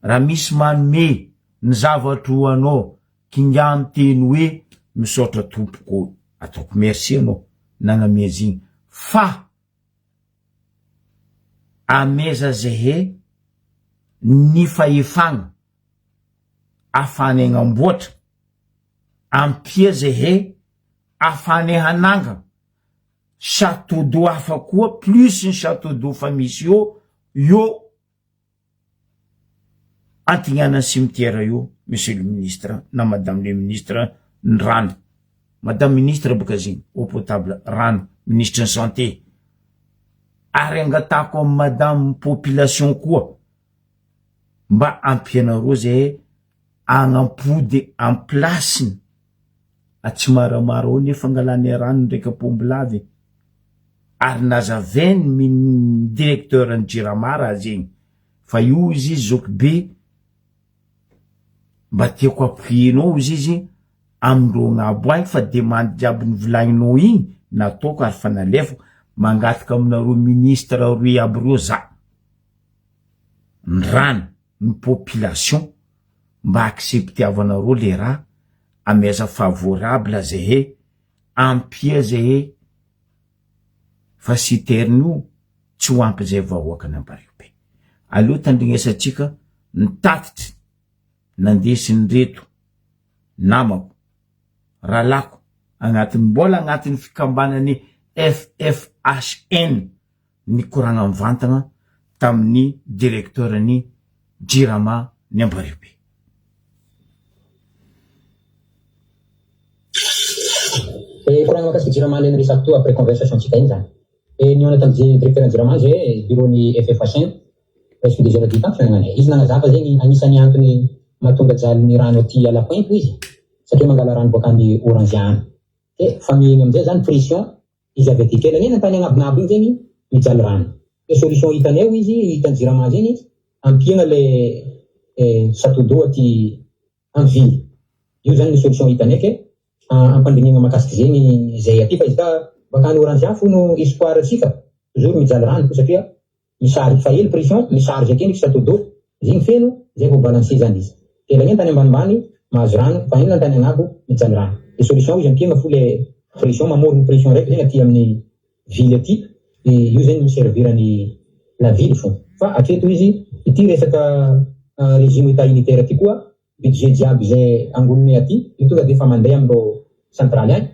Raha misy manome ny zavatra ho anao, kingamy teny hoe misaotra tompoko, ataoko merci anao nagnamezigny. Fa ameza zehe ny fahefagna afany agnamboatra, ampia zehe afany hananga château d'eau hafa koa plus ny château d'eau fa misy io antignana cimetière io, monsieur le ministre na madame le ministre ny rano. Madame ministre boka zigny, eau potable, rano, ministre ny santé. Ary angatako amy madame population koa mba ampianareo zay agnampody en place tsy maramara ao nefa angalany rano ndraiky apombilavy. Ary nazavainy directeur ny Jiramara zegny fa io izy Zokibe mba tiako appuyenao izy amindro agnabo agny fa demande jiaby nivolagninao igny nataoko ary fa nalefako mangataka aminareo ministre roe aby reo za. Ny rano, ny population mba accepteavanareo le raha ameza favorable zehe ampia zehe fa citerne io tsy ho ampy zay vahoaka n'Ambaribe. Aleo tandrignesatsika nitatitry nandesiny reto namako ralako agnatiny mbola agnatiny fikambanany FFHN nikoragna mivantagna tamin'ny directeur ny Jirama ny Ambaribe. Kurang makasih Jirama ny resaky to après conversation tsika igny zany. Niona tamin'ny directeur Jirama zay bureau ny FFHN presque déjà le temps fiainanay. Izy nagnazava zegny anisany antony mahatonga jalony rano aty Alapointo izy satria mangala rano boaka ny Orange agny. Fa mihegny amizay zany pression izy avy aty kely neny antany agnabonabo igny zegny mijaly rano. Solution hitany eo izy hitany Jirama zegny ampiagna le château d'eau aty en ville. Io zany ny solution hitany ke ampandinigna makasiky zegny zay aty fa izy ka bakany Orange agny fono espoir atsika toujours mijaly rano satria misarge fa hely pression misarge akeny château d'eau zegny feno zay vao balancer zany izy. Kela ny tany ambanimbany mahazo rano fa ino tany agnabo mijaly rano. Le solution izy ampiagna fo le pression mamorogny pression raiky zegny aty amin'ny ville aty. Io zegny miservirany la ville fo. Fa atreto izy ity resaka régime état unitaire aty koa budget jiaby zay angononay aty io tonga de fa mandeha amindro centrale agny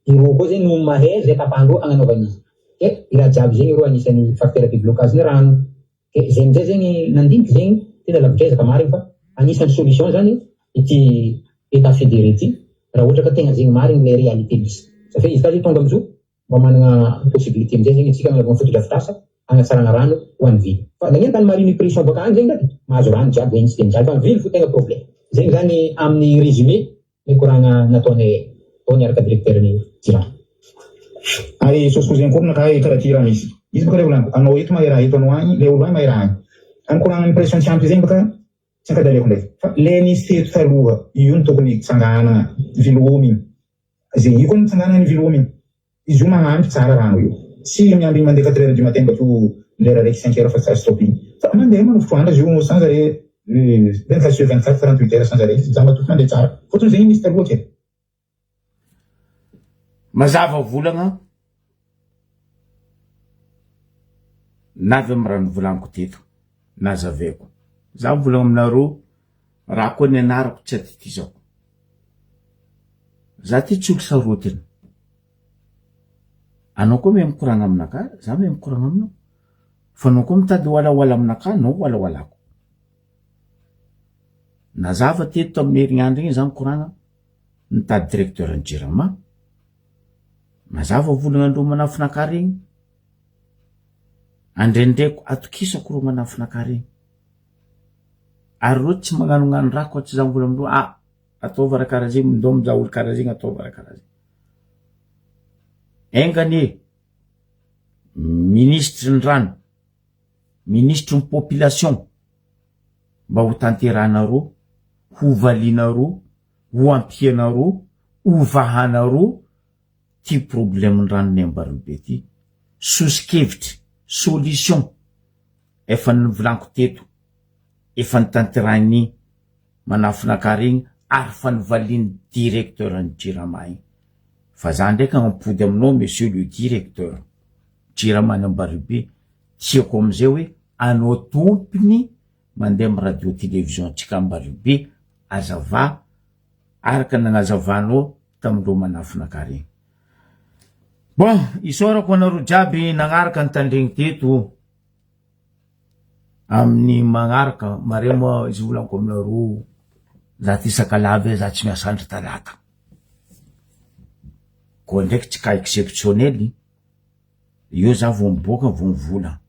Ireo koa zegny no mahay zay tapandreo agnanaovan'izy. Ke iraha jiaby zegny reo anisan'ny facteur de blocage-ny rano. Ke zay amizay zegny nandiniky zegny tena lavitrezaka marigny fa anisan'ny solution zany ity état fédéré ity raha ohatra ka tegna zegny marigny le réalité misy. Satria izy ka zay tonga amizao mba manana possibilité amizay zegny tsika manavana fotodrafitrasa agnatsarana rano ho an'ny vily. Fa nagneno tany mariny pression baka any zegny ndaty mahazo rano jiaby zegny tsy de mijaly fa vily fo tegna problème. Zegny zany amin'ny résumé mikoragna nataony araka directeur-ny jirano. Ay soskozeny koa nakay karaha ty raha misy. Izy baka le volana anao eto mahera eto anao agny le olo agny mahera agny. Any koragna pression tsy ampy zegny baka tsy ankadaleko ndraiky. Fa le nisy teto taloha io no tokony tsangana vilomy igny. Zegny io koa no tsangana ny vilomy igny. Izy io magnampy tsara rano io. Tsy miamby mandeha 4 heures du matin bako lera raiky 5 heures fa tsy stop igny. Fa mandeha manovotro andro izy io sans arrêt 24 sur 24 48 heures sans arrêt. Zamba tokony mandeha tsara. Fotony zegny nisy taloha kely. Mazava volagna navy amy raha nivolaniko teto nazaveko za volagna aminareo raha koa ny anarako tsy atitizako za ty tsy olo sarotiny anao koa me mikoragna aminaka za me mikoragna aminao fa anao koa mitady walaoala aminaka anao walaoalako nazava teto amin'ny herignandro igny za mikoragna nitady directeur ny jirama mazava volagna andro manafinaka regny andrendraiko atokisako ro manafinaka regny ary ro tsy magnanognano raha koa tsy za mbola amindro ataova raha karaha zegny mindao mizaha olo karaha zegny ataova raha karaha zegny engany ministre ny rano ministre ny population mba ho tanteranareo ho valinareo ho ampianareo ho vahanareo ty problème ny rano ny Ambaribe ty sosikevitry solution efa nivolaniko teto efa nitanterainy manafinaka regny ary fa nivaliny directeur ny jirama igny fa za ndraiky ampody aminao monsieur le directeur jirama ny Ambaribe tiako amizay hoe anao tompony mandeha amy radio télévision tsika Ambaribe azava araka nagnazavanao tamindreo manafinaka regny. Bon, isorako anareo jiaby nagnaraka nitandregny teto amin'ny magnaraka mare moa izy volaniko aminareo za ty sakalava za tsy miasa andro talata koa ndraiky tsy ka exceptionnel io za vo miboaka vo mivola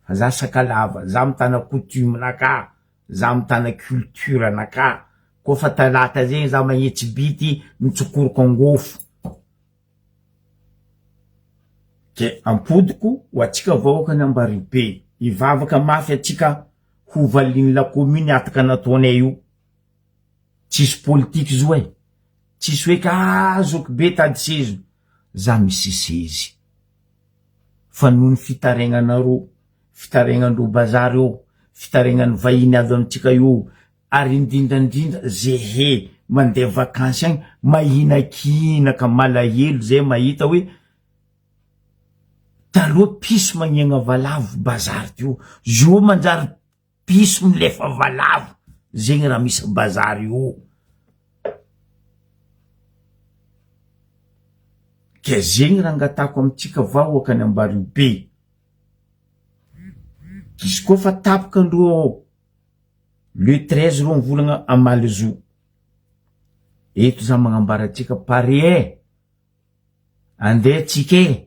fa za sakalava za mitana coutume naka za mitana culture naka koa fa talata zegny za magnetsy bity mitsokoroko angofo ke ampodiko ho atsika vahoaka ny Ambaribe ivavaka mafy atsika ho valiny la commune ataka nataonay io tsisy politique zo e tsisy hoe ka zoko be tady sezo za misisezy fa noho ny fitaregnanareo fitaregnandreo bazary eo fitaregnany vahiny avy amitsika io ary indrindrandrindra zehe mandeha vakansy agny mahinakinaka malahelo zay mahita hoe taloha piso magnegna valavo bazary teo zo manjary piso milefa valavo zegny raha misy bazary io ke zegny raha angatako amitsika vahoaka ny Ambaribe izy koa fa tapaka andro le 13 ro mivolagna Amalizo eto za magnambara atsika pare andeha tsika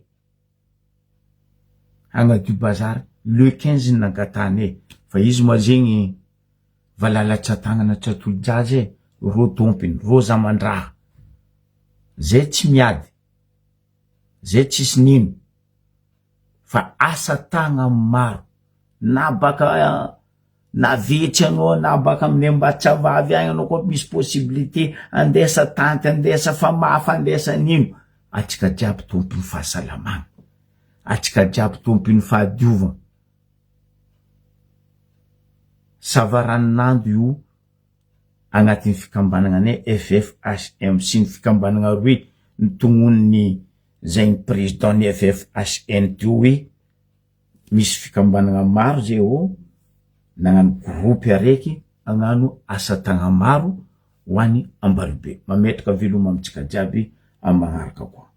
agnadio bazary le 15 nangatany fa izy moa zegny valala-tsatagnana tsatolo-jazy ro tompiny ro zamandraha zay tsy miady zay tsisy nino fa asa tagna maro na baka na vetsy anao na baka amin'ny Ambatsavavy agny anao koa misy possibilité andesa tanty andesa famafa andesa nino atsika jiaby tompiny fahasalamagna atsika jiaby tompiny fahadiova savaranonando io agnatin'ny fikambanagna FFHM sy ny fikambanagna roe ny tognon'ny zay ny président ny FFHN teo hoe misy fikambanagna maro zay o nagnano groupe araiky agnano asa tagna maro ho an'ny Ambaribe mametraka veloma amitsika jiaby amy magnaraka koa.